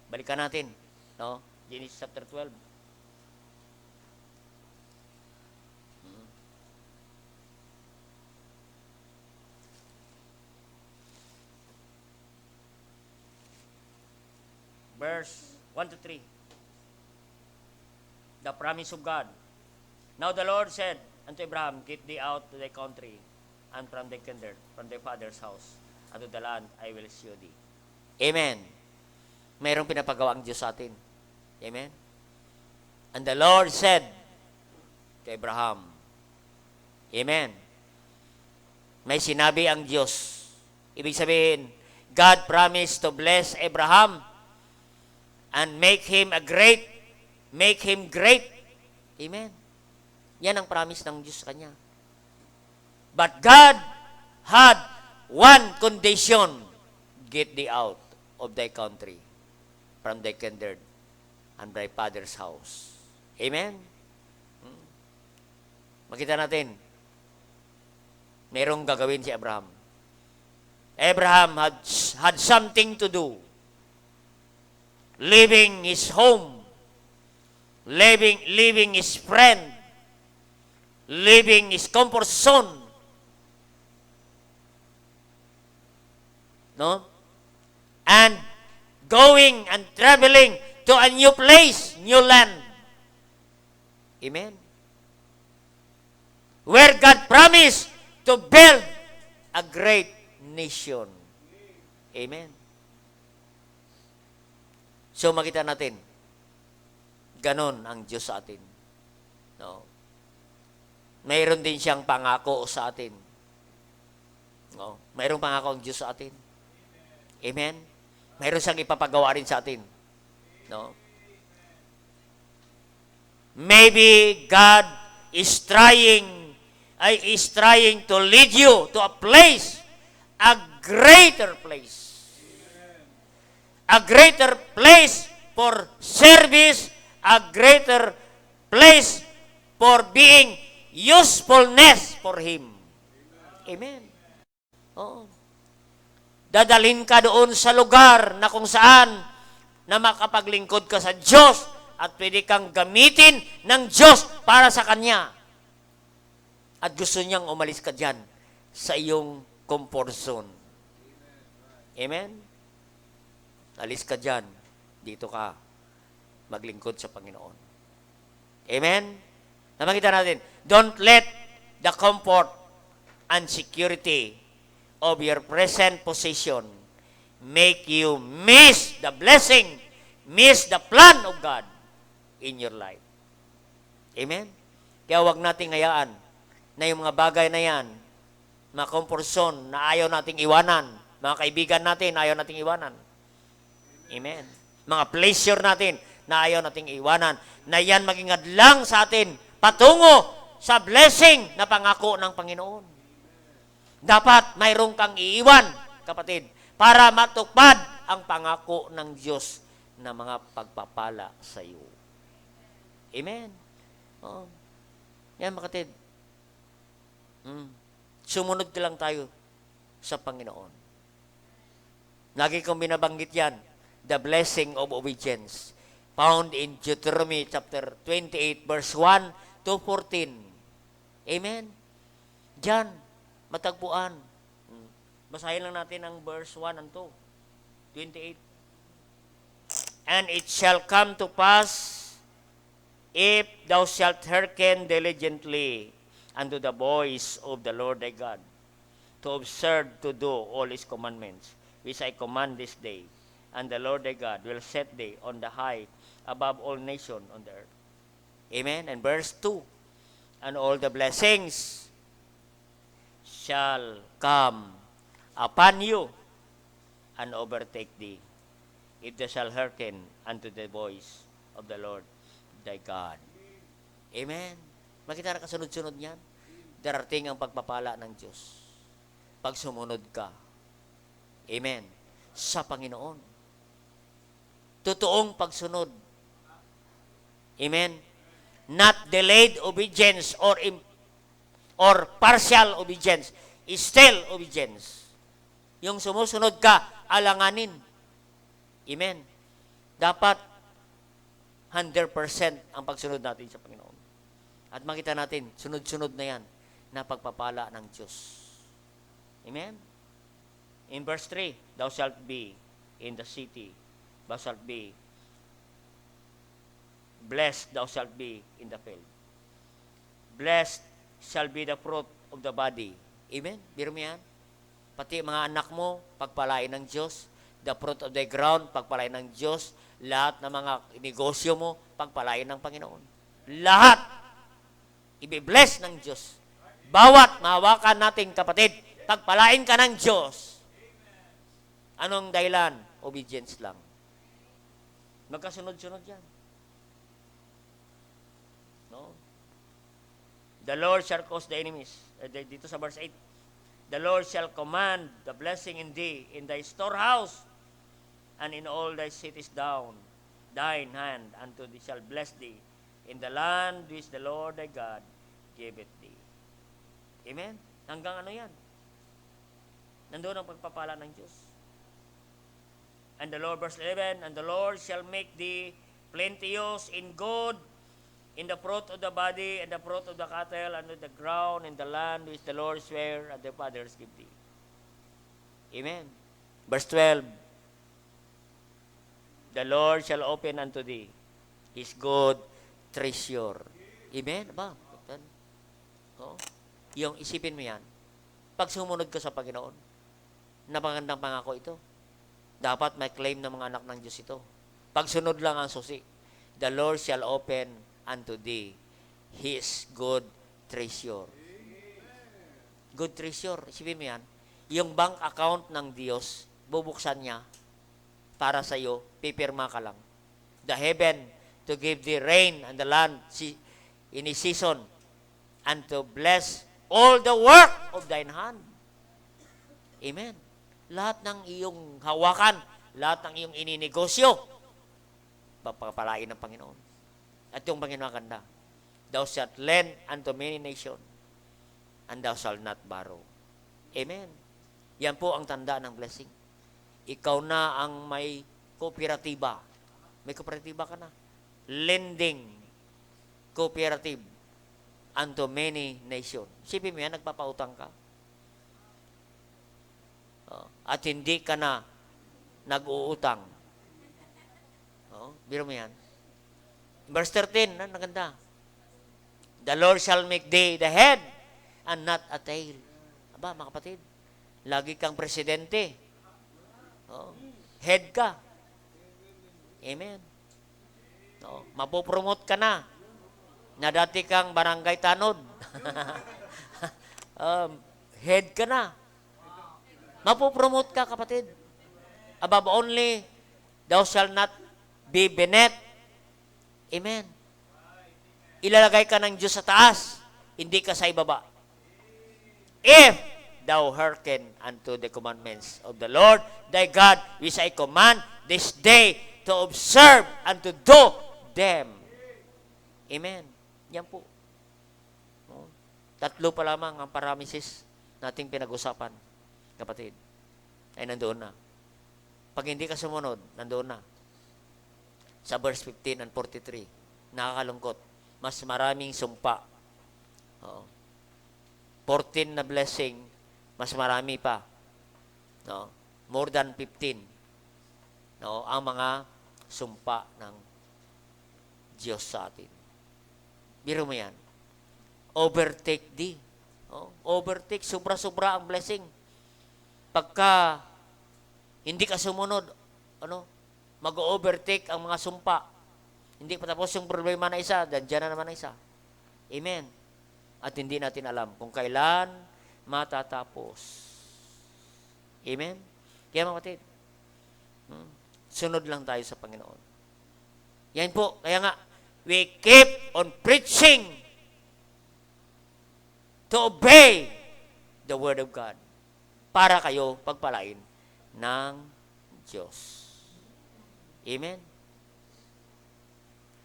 Balikan natin. No? Genesis chapter 12. Verse 1 to 3. The promise of God. Now the Lord said unto Abraham, get thee out to thy country, and from thy kindred, from thy father's house, unto the land I will show thee. Amen. Mayroong pinapagawa ang Diyos sa atin. Amen. And the Lord said to Abraham, Amen. May sinabi ang Diyos. Ibig sabihin, God promised to bless Abraham and make him great. Amen. Yan ang promise ng Diyos sa kanya. But God had one condition, get thee out of thy country, from thy kindred, and thy father's house. Amen? Makita natin, merong gagawin si Abraham. Abraham had something to do. Leaving his home, leaving his friend, leaving his comfort zone. No? And going and traveling to a new place, new land. Amen? Where God promised to build a great nation. Amen? So makita natin, ganon ang Diyos sa atin. No? Mayroon din siyang pangako sa atin. No? Mayroong pangako ang Diyos sa atin. Amen? Mayroon siyang ipapagawa rin sa atin. No? Maybe God is trying to lead you to a place, a greater place. A greater place for service, a greater place for being usefulness for Him. Amen. Oo. Dadalhin ka doon sa lugar na kung saan na makapaglingkod ka sa Diyos at pwede kang gamitin ng Diyos para sa Kanya. At gusto niyang umalis ka dyan sa iyong comfort zone. Amen? Alis ka dyan. Dito ka maglingkod sa Panginoon. Amen? Namakita natin, don't let the comfort and security of your present position make you miss the blessing, miss the plan of God in your life. Amen? Kaya huwag nating hayaan na yung mga bagay na yan, mga comfort zone na ayaw nating iwanan, mga kaibigan natin ayaw nating iwanan. Amen? Mga pleasure natin na ayaw nating iwanan, na yan maging hadlang sa atin patungo sa blessing na pangako ng Panginoon. Dapat mayroong kang iiwan, kapatid, para matupad ang pangako ng Diyos na mga pagpapala sa iyo. Amen? Oo. Yan, kapatid. Sumunod lang tayo sa Panginoon. Lagi kong binabanggit yan, the blessing of obedience, found in Deuteronomy chapter 28, verse 1 to 14. Amen? Diyan, matagpuan. Basahin lang natin ang verse 1 and 2. 28. And it shall come to pass, if thou shalt hearken diligently unto the voice of the Lord thy God, to observe to do all His commandments, which I command this day, and the Lord thy God will set thee on the high above all nations on the earth. Amen? And verse 2, and all the blessings shall come upon you and overtake thee, if thou shalt hearken unto the voice of the Lord thy God. Amen? Makita na kasunod-sunod niyan? Darating ang pagpapala ng Diyos pag sumunod ka. Amen? Sa Panginoon. Totoong pagsunod. Amen? Not delayed obedience or partial obedience. Is still obedience. Yung sumusunod ka, alanganin. Amen? Dapat 100% ang pagsunod natin sa Panginoon. At makita natin, sunod-sunod na yan na pagpapala ng Diyos. Amen? In verse 3, thou shalt be in the city, thou shalt be blessed, thou shalt be in the field. Blessed shall be the fruit of the body. Amen? Biro mo yan? Pati mga anak mo, pagpalain ng Diyos. The fruit of the ground, pagpalain ng Diyos. Lahat ng mga negosyo mo, pagpalain ng Panginoon. Lahat, i-bless ng Diyos. Bawat mahawakan nating kapatid, pagpalain ka ng Diyos. Anong dahilan? Obedience lang. Magkasunod-sunod yan. No? The Lord shall cause the enemies. Dito sa verse 8. The Lord shall command the blessing in thee, in thy storehouse, and in all thy cities down. Thine hand unto thee shall bless thee, in the land which the Lord thy God giveth thee. Amen? Hanggang ano yan? Nandoon ang pagpapala ng Diyos. And the Lord, verse 11, and the Lord shall make thee plenteous in good, in the fruit of the body, and the fruit of the cattle, and of the ground, in the land which the Lord sware, and the fathers give thee. Amen. Verse 12, the Lord shall open unto thee his good treasure. Amen? Ba? Oh. Yung isipin mo yan, pag sumunod ka sa Panginoon, napakagandang pangako ito. Dapat may claim ng mga anak ng Diyos ito. Pagsunod lang ang susi. The Lord shall open unto thee his good treasure. Good treasure. Isipin mo yan. Yung bank account ng Diyos, bubuksan niya para sa iyo, pipirma ka lang. The heaven to give thee rain and the land in his season, and to bless all the work of thine hand. Amen. Lahat ng iyong hawakan, lahat ng iyong ininegosyo, papapalain ng Panginoon. At yung Panginoon kanda, thou shalt lend unto many nations, and thou shalt not borrow. Amen. Yan po ang tanda ng blessing. Ikaw na ang may kooperatiba. May kooperatiba ka na. Lending cooperative unto many nations. Sipin mo yan, nagpapautang ka. At hindi ka na nag-uutang. Biro mo yan. Verse 13, naganda. The Lord shall make thee the head and not a tail. Aba, mga kapatid, lagi kang presidente. Head ka. Amen. Mapopromote ka na dati kang barangay tanod. Head ka na. Mapopromote ka, kapatid. Above only, thou shalt not be beneath. Amen. Ilalagay ka ng Diyos sa taas, hindi ka sa ibaba. If thou hearken unto the commandments of the Lord thy God, which I command this day to observe and to do them. Amen. Yan po. Tatlo pa lamang ang parameses nating pinag-usapan, kapatid. Ay nandoon na. Pag hindi ka sumunod, nandoon na. Sa verse 15 and 43, nakakalungkot. Mas maraming sumpa. 14 na blessing, mas marami pa. More than 15. Ang mga sumpa ng Diyos sa atin. Biro mo yan. Overtake thee. Overtake, sobra-sobra ang blessing. Pagka hindi ka sumunod, mag-overtake ang mga sumpa. Hindi pa tapos yung problema na isa, dyan na naman na isa. Amen. At hindi natin alam kung kailan matatapos. Amen. Kaya mga kapatid, sunod lang tayo sa Panginoon. Yan po, kaya nga, we keep on preaching to obey the Word of God para kayo pagpalain ng Diyos. Amen?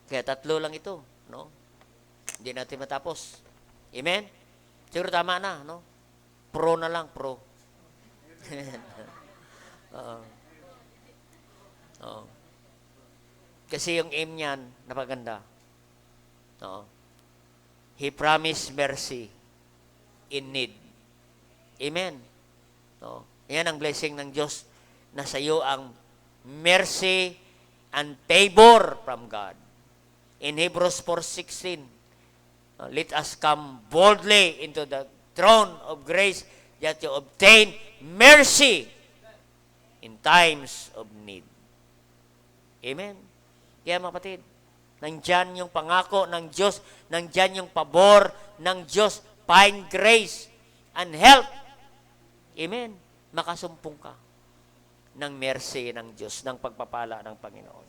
Kaya tatlo lang ito, no? Hindi natin matapos. Amen? Siguro tama na, no? Pro na lang, pro. Kasi yung aim niyan, napaganda. He promised mercy in need. Amen? Yan ang blessing ng Diyos, na sa iyo ang mercy and favor from God. In Hebrews 4:16, Let us come boldly into the throne of grace that to obtain mercy in times of need. Amen. Kaya mga kapatid, nandyan yung pangako ng Diyos, nandyan yung pabor ng Diyos, find grace and help. Amen. Makasumpong ka ng mercy ng Diyos, ng pagpapala ng Panginoon,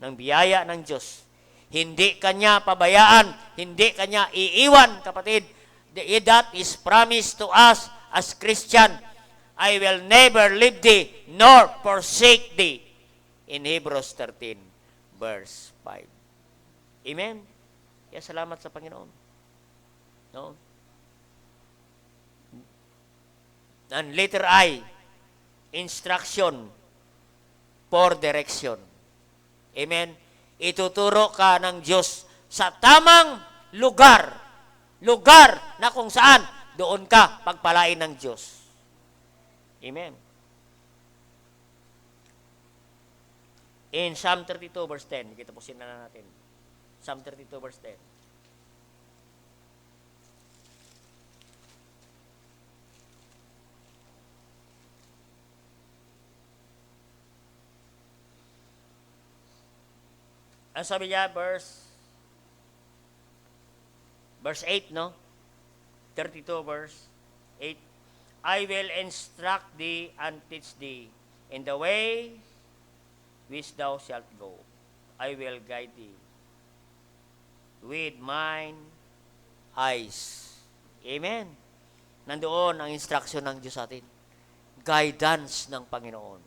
ng biyaya ng Diyos. Hindi kanya pabayaan, hindi kanya iiwan, kapatid. That is promised to us as Christian. I will never leave thee nor forsake thee. In Hebrews 13, verse 5. Amen? Kaya salamat sa Panginoon. No? And letter I, instruction for direction. Amen? Ituturo ka ng Diyos sa tamang lugar. Lugar na kung saan doon ka pagpalain ng Diyos. Amen? In Psalm 32 verse 10, kita po na natin. Psalm 32 verse 10. Ang sabi niya, verse 8, no? 32 verse 8. I will instruct thee and teach thee in the way which thou shalt go. I will guide thee with mine eyes. Amen. Nandoon ang instruction ng Diyos sa atin. Guidance ng Panginoon.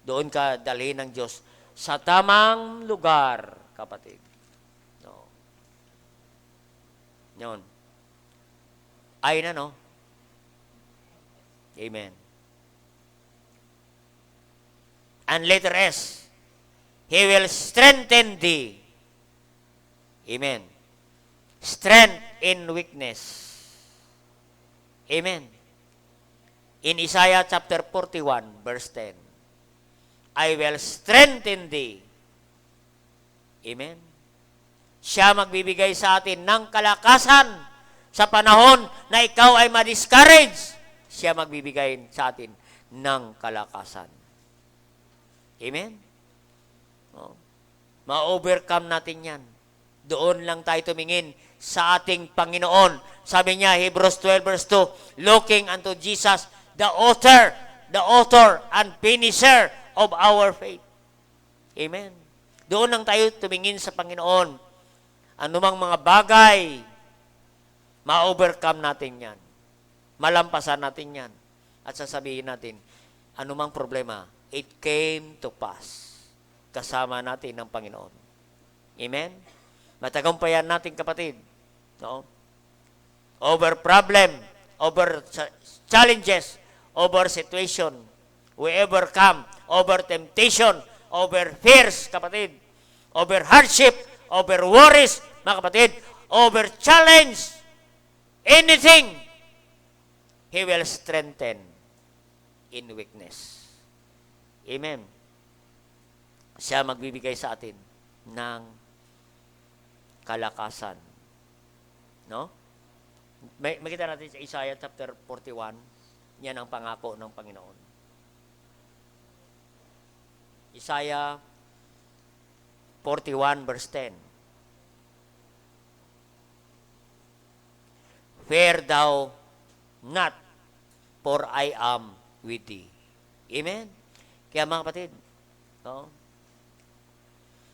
Doon ka dalhin ng Diyos sa tamang lugar, kapatid. No. Yun. Ay na, no? Amen. And letter S, He will strengthen thee. Amen. Strength in weakness. Amen. In Isaiah chapter 41, verse 10, I will strengthen thee. Amen. Siya magbibigay sa atin ng kalakasan sa panahon na ikaw ay ma-discourage. Siya magbibigay sa atin ng kalakasan. Amen? Oh. Ma-overcome natin yan. Doon lang tayo tumingin sa ating Panginoon. Sabi niya, Hebrews 12 verse 2, looking unto Jesus, the author and finisher of our faith. Amen. Doon lang tayo tumingin sa Panginoon. Anumang mga bagay, ma-overcome natin yan. Malampasan natin yan. At sasabihin natin, anumang problema, it came to pass. Kasama natin ng Panginoon. Amen? Matagumpayan natin, kapatid. No? Over problem, over challenges, over situation, we overcome, over temptation, over fears, kapatid, over hardship, over worries, mga kapatid, over challenge, anything, He will strengthen in weakness. Amen. Siya magbibigay sa atin ng kalakasan. No? Makita natin sa Isaiah chapter 41, yan ang pangako ng Panginoon. Isaiah 41 verse 10. Fear thou not, for I am with thee. Amen? Kaya mga kapatid, no?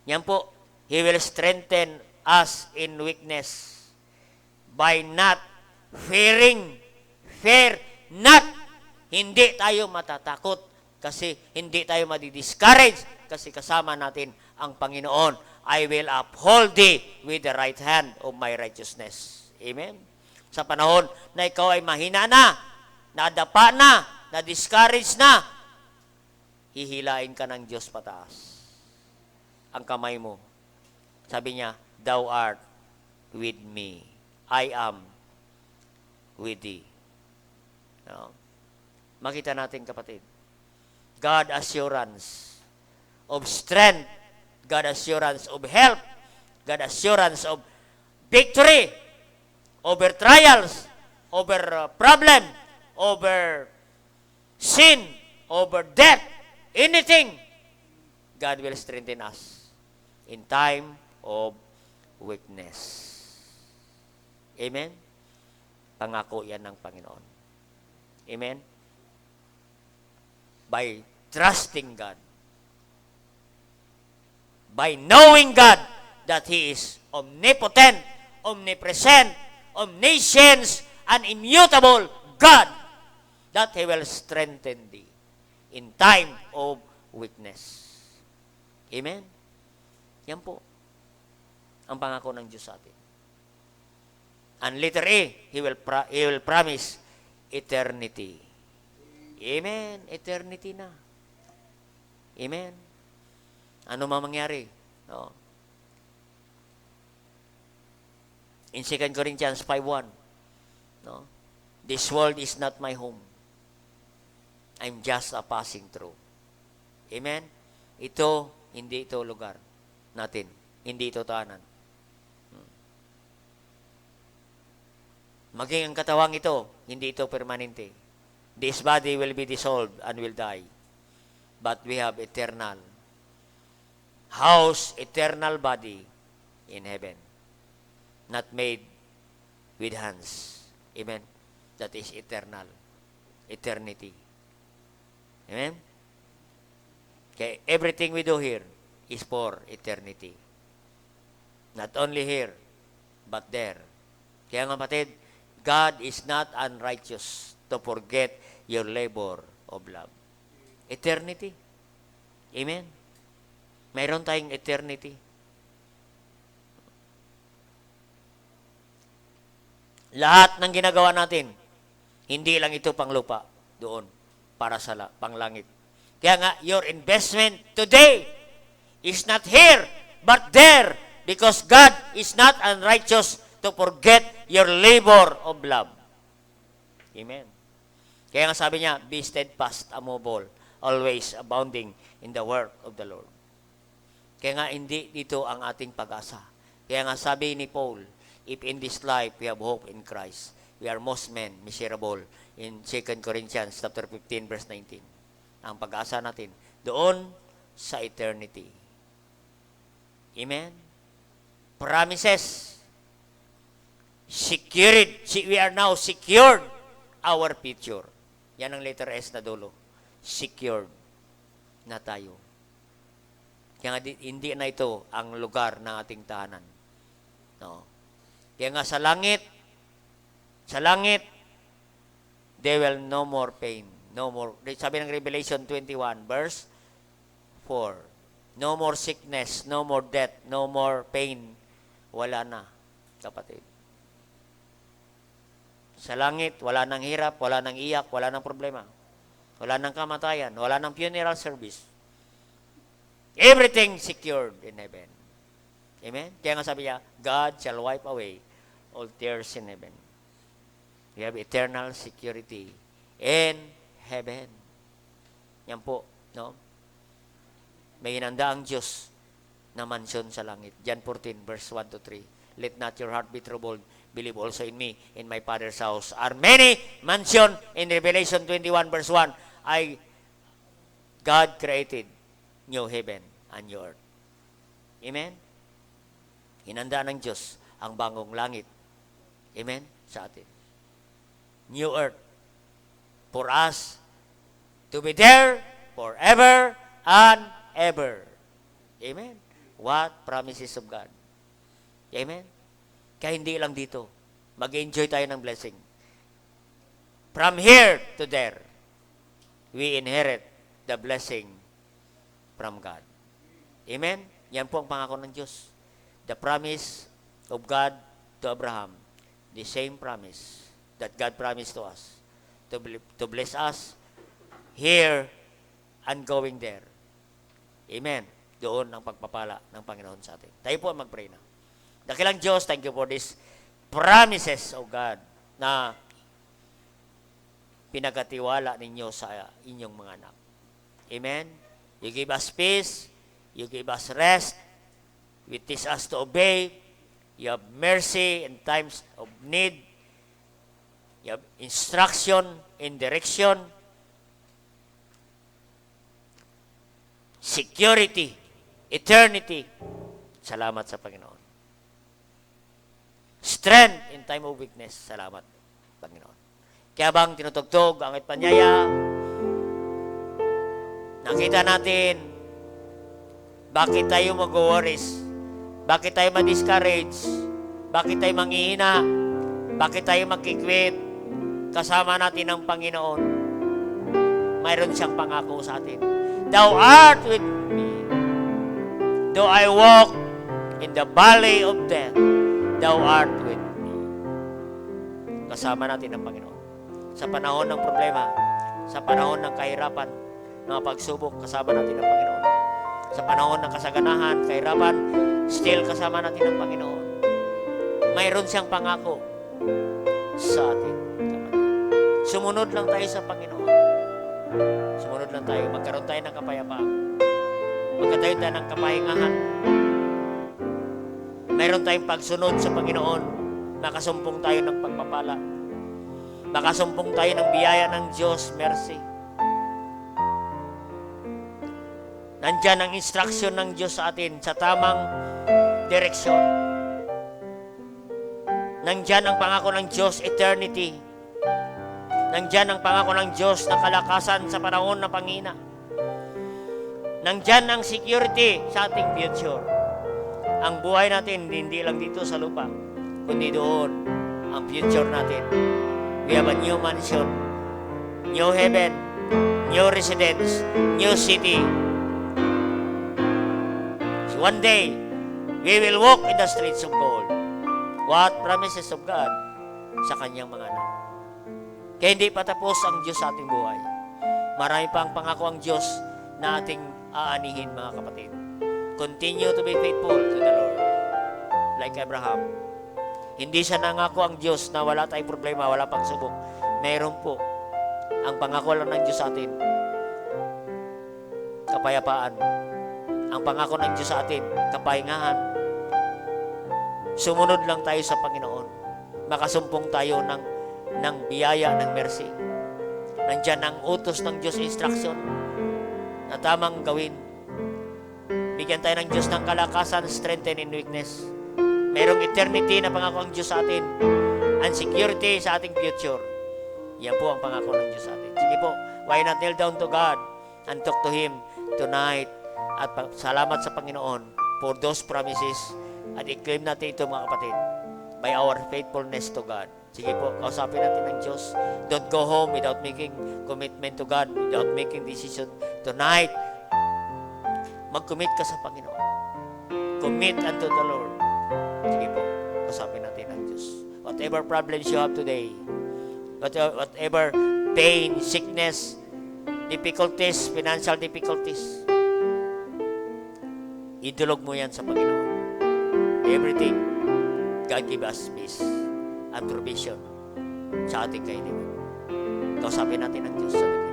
Yan po, He will strengthen us in weakness by not fearing. Fear not. Hindi tayo matatakot kasi hindi tayo madi-discourage kasi kasama natin ang Panginoon. I will uphold thee with the right hand of my righteousness. Amen? Sa panahon na ikaw ay mahina na, nadapa na, na-discourage na, hihilain ka ng Diyos pataas. Ang kamay mo. Sabi niya, thou art with me. I am with thee. No? Makita natin, kapatid. God assurance of strength, God assurance of help, God assurance of victory over trials, over problem, over sin, over death, anything, God will strengthen us in time of weakness. Amen? Pangako yan ng Panginoon. Amen? By trusting God, by knowing God that He is omnipotent, omnipresent, omniscient, and immutable God, that He will strengthen thee in time of weakness. Amen? Yan po ang pangako ng Diyos sa atin. And letter A, He will promise eternity. Amen? Eternity na. Amen? Ano mangyari? No? In 2 Corinthians 5:1, no? This world is not my home. I'm just a passing through. Amen? Hindi ito lugar natin. Hindi ito tahanan. Maging ang katawang ito, hindi ito permanente. This body will be dissolved and will die. But we have eternal house, eternal body in heaven. Not made with hands. Amen? That is eternal. Eternity. Amen? Okay, everything we do here is for eternity. Not only here, but there. Kaya nga kapatid, God is not unrighteous to forget your labor of love. Eternity. Amen? Mayroon tayong eternity. Lahat ng ginagawa natin, hindi lang ito pang lupa doon para sa panglangit. Kaya nga, your investment today is not here, but there, because God is not unrighteous to forget your labor of love. Amen. Kaya nga sabi niya, be steadfast, unmovable, always abounding in the work of the Lord. Kaya nga, hindi dito ang ating pag-asa. Kaya nga sabi ni Paul, if in this life we have hope in Christ, we are most men miserable in 2 Corinthians chapter 15, verse 19. Ang pag-asa natin, doon sa eternity. Amen? Promises. Secured. We are now secured our future. Yan ang letter S na dulo. Secured na tayo. Kaya nga, hindi na ito ang lugar ng ating tahanan. No. Kaya nga sa langit, there will no more pain. No more. Sabi ng Revelation 21, verse 4. No more sickness, no more death, no more pain. Wala na, kapatid. Sa langit, wala nang hirap, wala nang iyak, wala nang problema. Wala nang kamatayan, wala nang funeral service. Everything secured in heaven. Amen? Kaya nga sabi niya, God shall wipe away all tears in heaven. We have eternal security in heaven. Yan po, no? May hinanda ang Diyos na mansyon sa langit. John 14, verse 1 to 3. Let not your heart be troubled. Believe also in me. In my Father's house are many mansions. In Revelation 21, verse 1, God created new heaven and new earth. Amen? Hinanda ng Diyos ang bagong langit. Amen? Sa atin. New earth. For us to be there forever and ever. Amen? What promises of God? Amen? Kaya hindi lang dito. Mag-enjoy tayo ng blessing. From here to there, we inherit the blessing from God. Amen? Yan po ang pangako ng Diyos. The promise of God to Abraham, the same promise that God promised to us, to bless us here and going there. Amen. Doon ang pagpapala ng Panginoon sa atin. Tayo po mag-pray na. Dakilang Diyos, thank you for this promises of God na pinagkatiwala ninyo sa inyong mga anak. Amen? You give us peace. You give us rest. You teach us to obey. You have mercy in times of need. You have instruction in direction. Security, eternity. Salamat sa Panginoon. Strength in time of weakness. Salamat, Panginoon. Kaya bang tinutugtog ang Panyaya, nakita natin bakit tayo mag-worries, bakit tayo ma-discourage, bakit tayo manghihina, bakit tayo magkikwit. Kasama natin ang Panginoon. Mayroon siyang pangako sa atin. Thou art with me. Though I walk in the valley of death, Thou art with me. Kasama natin ang Panginoon. Sa panahon ng problema, sa panahon ng kahirapan, ng pagsubok, kasama natin ang Panginoon. Sa panahon ng kasaganahan, kahirapan, still kasama natin ang Panginoon. Mayroon siyang pangako sa atin. Sumunod lang tayo sa Panginoon. Sumunod lang tayo. Magkaroon tayo ng kapayapaan. Magkaroon tayo ng kapahingahan. Mayroon tayong pagsunod sa Panginoon. Makasumpong tayo ng pagpapala. Makasumpong tayo ng biyaya ng Diyos, mercy. Nandyan ang instruction ng Diyos sa atin sa tamang direksyon. Nandyan ang pangako ng Diyos, eternity. Nandyan ang pangako ng Diyos na kalakasan sa panahon ng panghina. Nandyan ang security sa ating future. Ang buhay natin, hindi lang dito sa lupa, kundi doon, ang future natin. We have a new mansion, new heaven, new residence, new city. So one day, we will walk in the streets of gold. What promises of God sa kanyang mga anak. Kaya hindi pa tapos ang Diyos sa ating buhay. Marami pa ang pangako ang Diyos na ating aanihin, mga kapatid. Continue to be faithful to the Lord. Like Abraham. Hindi siya nangako ang Diyos na wala tayong problema, wala pang subok. Meron po. Ang pangako lang ng Diyos sa atin, kapayapaan. Ang pangako ng Diyos sa atin, kapahingahan. Sumunod lang tayo sa Panginoon. Makasumpong tayo ng biyaya, ng mercy. Nandyan ang utos ng Diyos, instruction na tamang gawin. Bigyan tayo ng Diyos ng kalakasan, strengthen in weakness. Mayroong eternity na pangako ang Diyos sa atin. And security sa ating future. Yan po ang pangako ng Diyos sa atin. Sige po, why not kneel down to God and talk to Him tonight. At salamat sa Panginoon for those promises. At i-claim natin ito, mga kapatid, by our faithfulness to God. Sige po, kausapin natin ng Diyos. Don't go home without making commitment to God, without making decision tonight. Mag-commit ka sa Panginoon. Commit unto the Lord. Sige po, kausapin natin ng Diyos. Whatever problems you have today, whatever pain, sickness, difficulties, financial difficulties, idulog mo yan sa Panginoon. Everything, God give us peace and provision sa ating kailiman. Kausapin natin ang Diyos sa atin.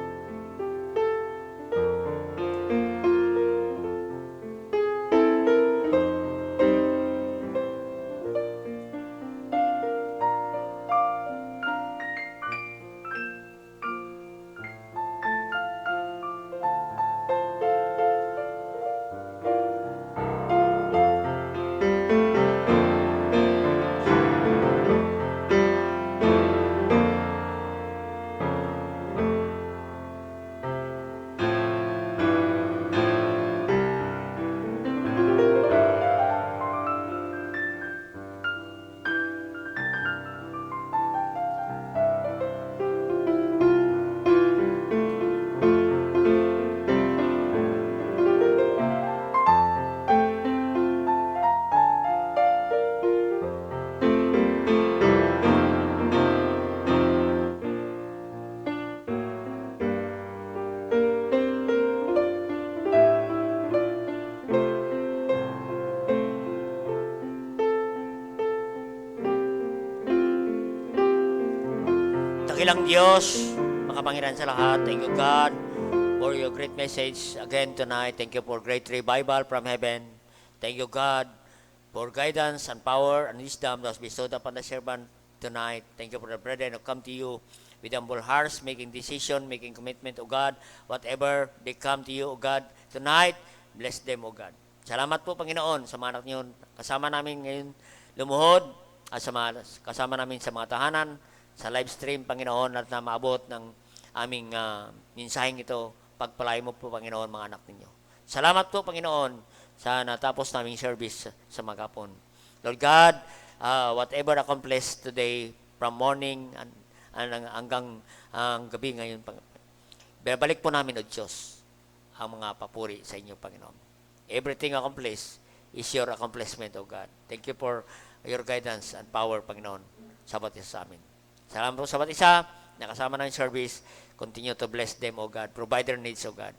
Dakilang Diyos, makapangyarihan sa lahat. Thank you, God, for your great message again tonight. Thank you for great revival from heaven. Thank you, God, for guidance and power and wisdom that was bestowed upon the servant tonight. Thank you for the brethren who come to you with humble hearts, making decision, making commitment, O God. Whatever they come to you, O God, tonight, bless them, O God. Salamat po, Panginoon, sa mga anak niyo. Kasama namin ngayon lumuhod at kasama namin sa mga tahanan, sa live stream, Panginoon, at na maabot ng aming mensaheng ito. Pagpalain mo po, Panginoon, mga anak ninyo. Salamat po, Panginoon, sa natapos naming service sa magapon. Lord God, whatever accomplished today from morning and hanggang gabi ngayon, babalik po namin, O Diyos, ang mga papuri sa inyo, Panginoon. Everything accomplished is your accomplishment, O God. Thank you for your guidance and power, Panginoon, sa bawat isa sa amin. Salamat po sa bawat isa, nakasama ng service. Continue to bless them, O God. Provide their needs, O God.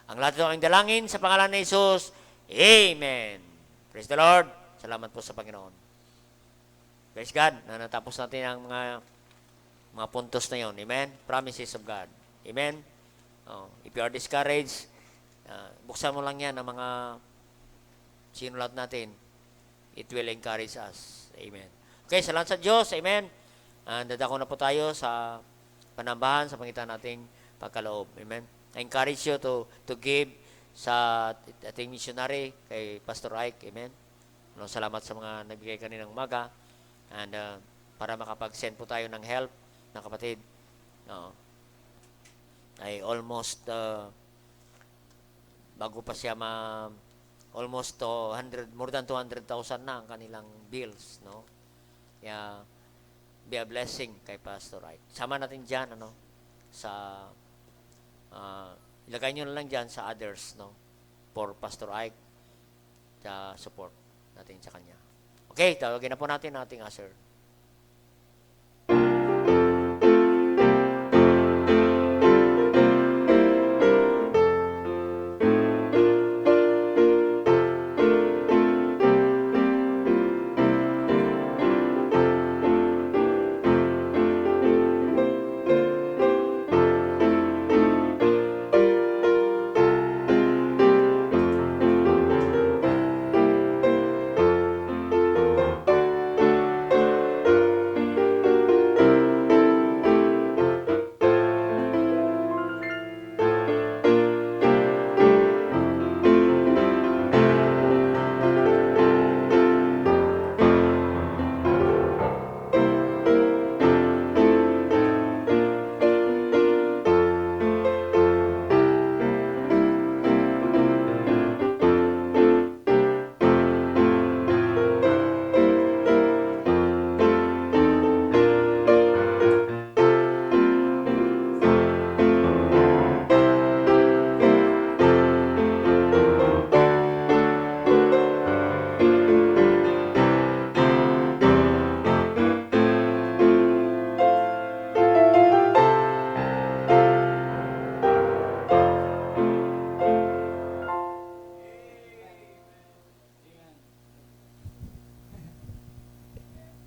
Ang lahat ng aming dalangin sa pangalan ni Jesus. Amen. Praise the Lord. Salamat po sa Panginoon. Praise God. Na natapos natin ang mga puntos na yon. Amen. Promises of God. Amen. If you are discouraged, buksan mo lang yan ang mga sinulat natin. It will encourage us. Amen. Okay, salamat sa Diyos. Amen. Dadako na po tayo sa panambahan sa pangitan nating pagkaloob. Amen. I encourage you to give sa ating missionary kay Pastor Ike. Amen. Salamat sa mga nagbigay kaninang umaga. And para makapag-send po tayo ng help ng kapatid. Ay almost bago pa siya almost more than 200,000 na ang kanilang bills, no? Kaya be a blessing kay Pastor Ike. Sama natin diyan sa ilagay niyo na lang diyan sa others, no? For Pastor Ike, sa support natin sa kanya. Okay, tawagin na po natin ang ating usher.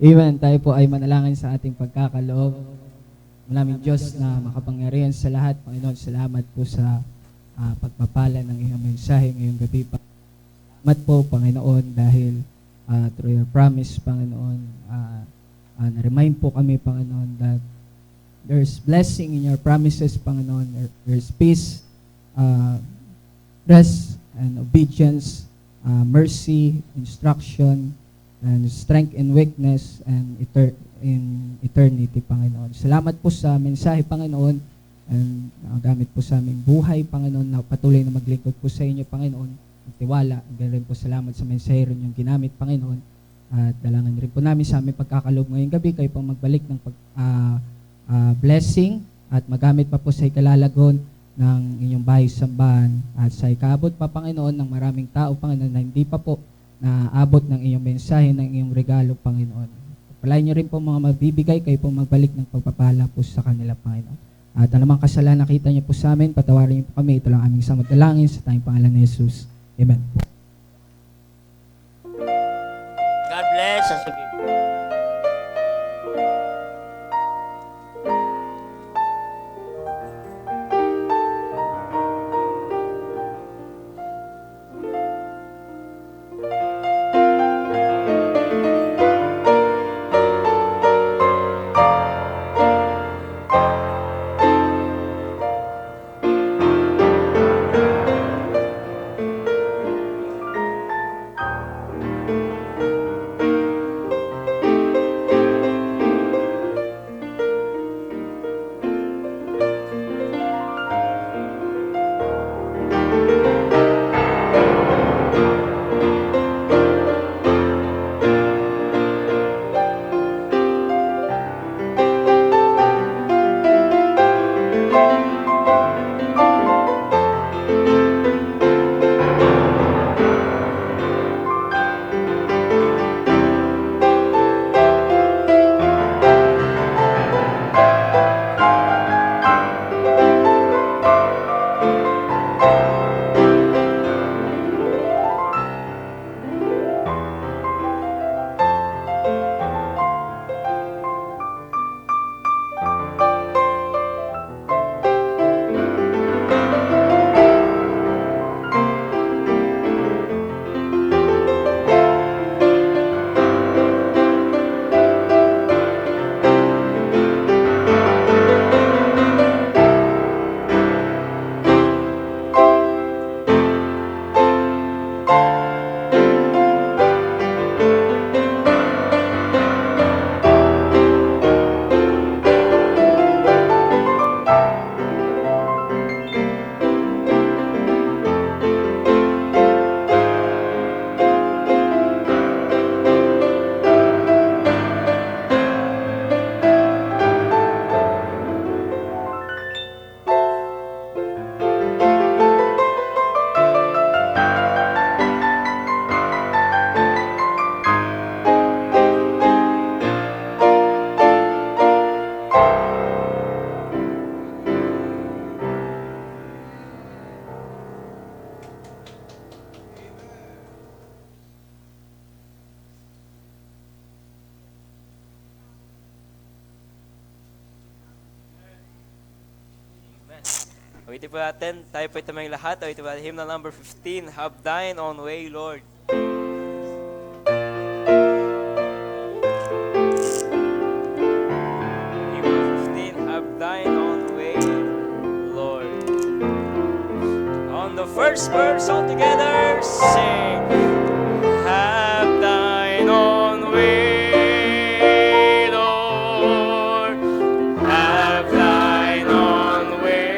Amen. Tayo po ay manalangin sa ating pagkakaloob. Maraming Diyos na makapangyarihan sa lahat. Panginoon, salamat po sa pagpapala ng iyong mensahe ngayong gabi pa. Salamat po, Panginoon, dahil through your promise, Panginoon, na-remind po kami, Panginoon, that there's blessing in your promises, Panginoon. There's peace, rest, and obedience, mercy, instruction, and strength in weakness, and in eternity, Panginoon. Salamat po sa mensahe, Panginoon, and gamit po sa aming buhay, Panginoon, na patuloy na maglingkod po sa inyo, Panginoon, at tiwala. Ganun po salamat sa mensahe rin yung ginamit, Panginoon, at dalangan rin po namin sa aming pagkakaloob ngayong gabi, kayo pong magbalik ng blessing, at magamit pa po sa ikalalagon ng inyong bahay sambahan, at sa ikaabot pa, Panginoon, ng maraming tao, Panginoon, na hindi pa po na abot ng iyong mensahe, ng iyong regalo, Panginoon. Palain niyo rin po mga magbibigay, kayo po magbalik ng pagpapala po sa kanila, Panginoon. At anumang kasalanan nakita niyo po sa amin, patawarin niyo po kami. Ito lang aming samot dalangin sa tayong pangalan ni Jesus. Amen. God bless us. Awitin po natin, tayo po ito may lahat. Awitin po natin, hymnal number 15, Have Thine Own Way, Lord. Hymnal 15, Have Thine Own Way, Lord. On the first verse, all together, sing. Have Thine own way, Lord. Have Thine own way.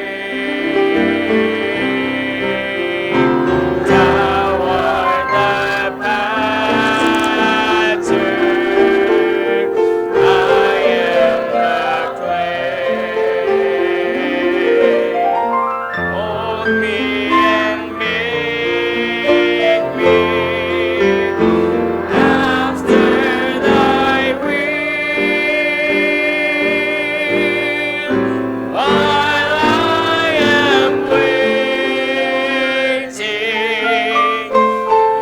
Thou art the pattern. I am the clay. Mold me and make me after Thy will. While I am waiting,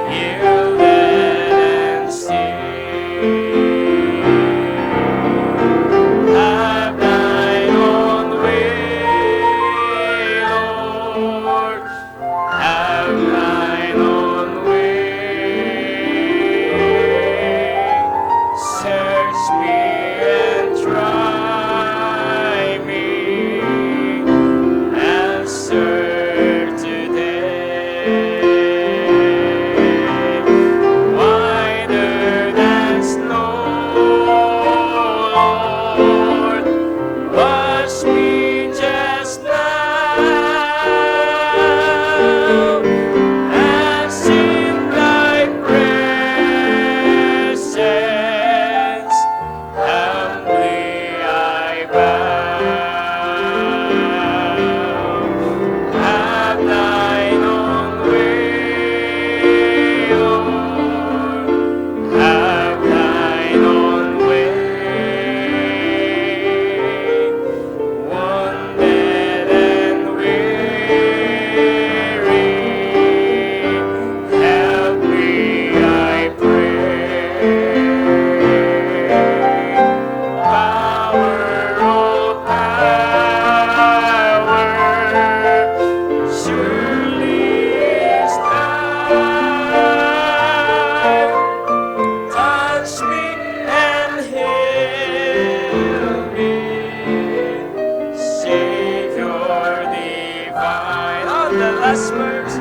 yielded and still. Have Thine own way, Lord. Have Thine own way. Search me and try me. Answer today. Whiter than snow, Lord. Wash me just now, as in Thy presence, humbly I bow. Have Thine own way, Lord. Have Thine own way. Wounded and weary, help me, I pray. Power, oh power, surely is Thine. Touch me and heal me, Savior divine. On the last verse,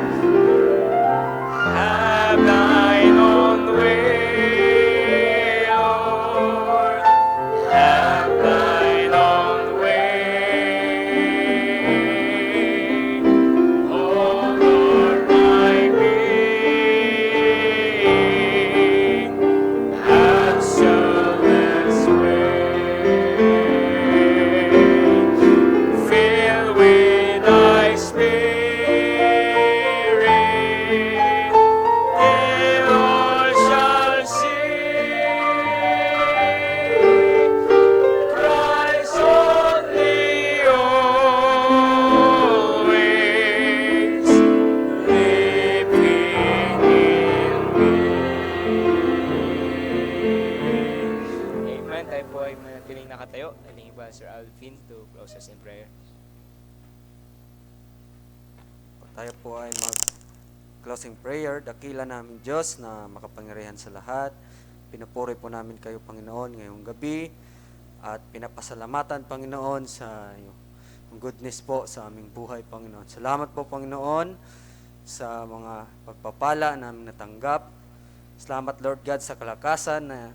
have Thine own way, Lord. Have Thine own way. Oh Lord, my being, absolute way. Fill with Thy Spirit, till all shall see Christ only always living in me. Amen. Tayo po ay manatiling nakatayo. Nalingin ba Sir Alvin to close us in prayer? Tayo po ay mag-closing prayer. Dakila namin Diyos na makapangyarihan sa lahat. Pinupuri po namin kayo, Panginoon, ngayong gabi. At pinapasalamatan, Panginoon, sa iyong goodness po sa aming buhay, Panginoon. Salamat po, Panginoon, sa mga pagpapala namin natanggap. Salamat, Lord God, sa kalakasan na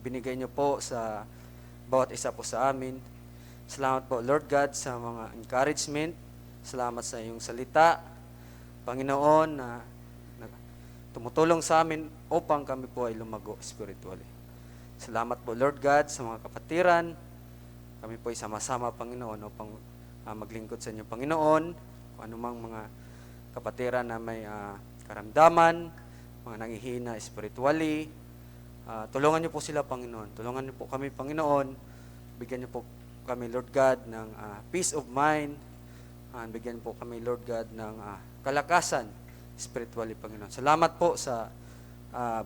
binigay niyo po sa bawat isa po sa amin. Salamat po, Lord God, sa mga encouragement. Salamat sa iyong salita, Panginoon, na tumutulong sa amin upang kami po ay lumago spiritually. Salamat po, Lord God, sa mga kapatiran. Kami po ay sama-sama, Panginoon, upang maglingkod sa inyo, Panginoon. Kung anumang mga kapatiran na may karamdaman, mga nangihina spiritually, tulungan niyo po sila, Panginoon. Tulungan niyo po kami, Panginoon. Bigyan niyo po kami, Lord God, ng peace of mind. Bigyan po kami, Lord God, ng kalakasan spiritually, Panginoon. Salamat po sa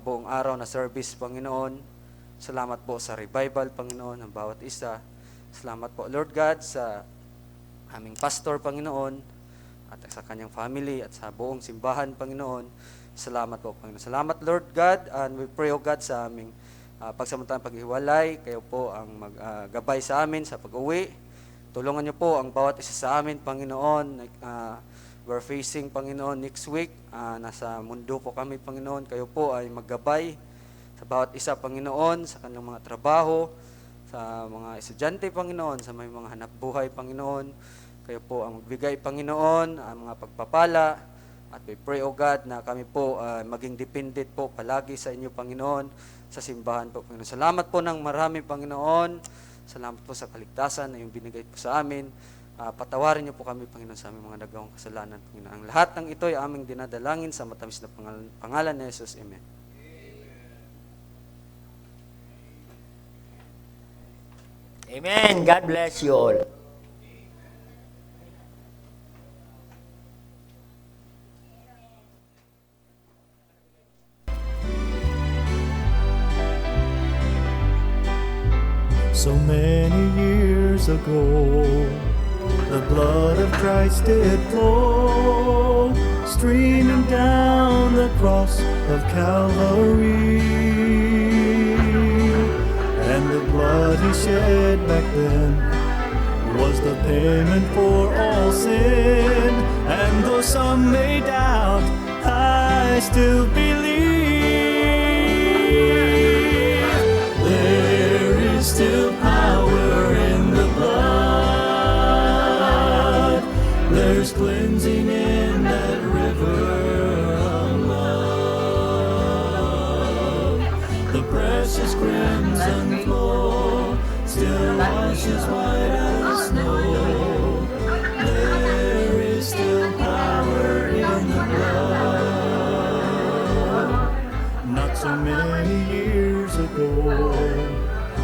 buong araw na service, Panginoon. Salamat po sa revival, Panginoon, ng bawat isa. Salamat po, Lord God, sa aming pastor, Panginoon. at sa kanyang family at sa buong simbahan, Panginoon. Salamat po, Panginoon. Salamat, Lord God, and we pray, O God, sa aming pagsamantalang paghiwalay. Kayo po ang maggabay sa amin sa pag-uwi. Tulungan niyo po ang bawat isa sa amin, Panginoon. We're facing, Panginoon, next week. Nasa mundo po kami, Panginoon. Kayo po ay maggabay sa bawat isa, Panginoon, sa kanilang mga trabaho, sa mga estudyante, Panginoon, sa may mga hanap buhay, Panginoon. Kayo po ang magbigay, Panginoon, ang mga pagpapala. At we pray, O God, na kami po maging dependent po palagi sa inyo, Panginoon, sa simbahan po, Panginoon. Salamat po ng marami, Panginoon. Salamat po sa kaligtasan na yung binigay po sa amin. Patawarin niyo po kami, Panginoon, sa aming mga nagawang kasalanan, Panginoon. Ang lahat ng ito ay aming dinadalangin sa matamis na pangalan ni Jesus. Amen. Amen. God bless you all. So many years ago, the blood of Christ did flow, streaming down the cross of Calvary. And the blood he shed back then was the payment for all sin. And though some may doubt, I still believe still power in the blood. There's cleansing in that river of love. The precious crimson flow still washes white as snow. There is still power in the blood. Not so many years ago,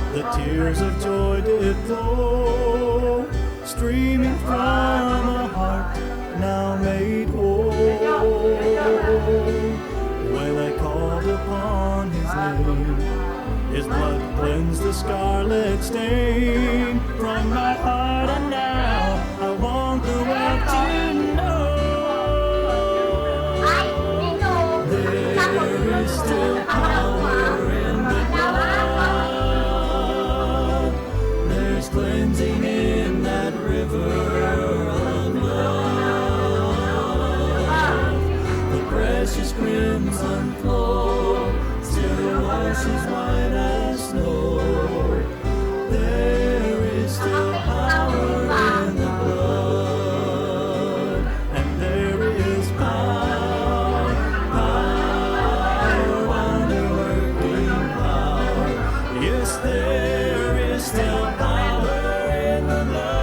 the tears of joy did flow, streaming from a heart now made whole. When I called upon his name, his blood cleansed the scarlet stain from my heart, and now I want the world to know there is still power in the blood. There's cleansing in that river of love. The precious crimson flow still washes white as snow. There is still power in the blood, and there is power, wonder-working power. Yes, there is still power in the blood.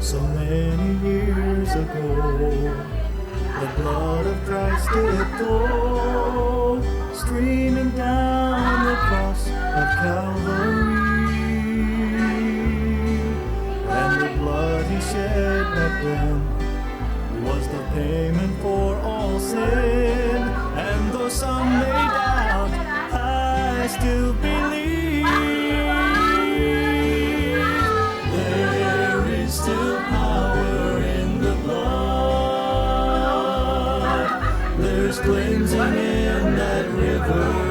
So many years ago, the blood of Christ did flow, streaming down the cross of Calvary. And the blood he shed back then was the payment for all sin. And though some may doubt, I still believe there is still power in the blood. There's cleansing in that river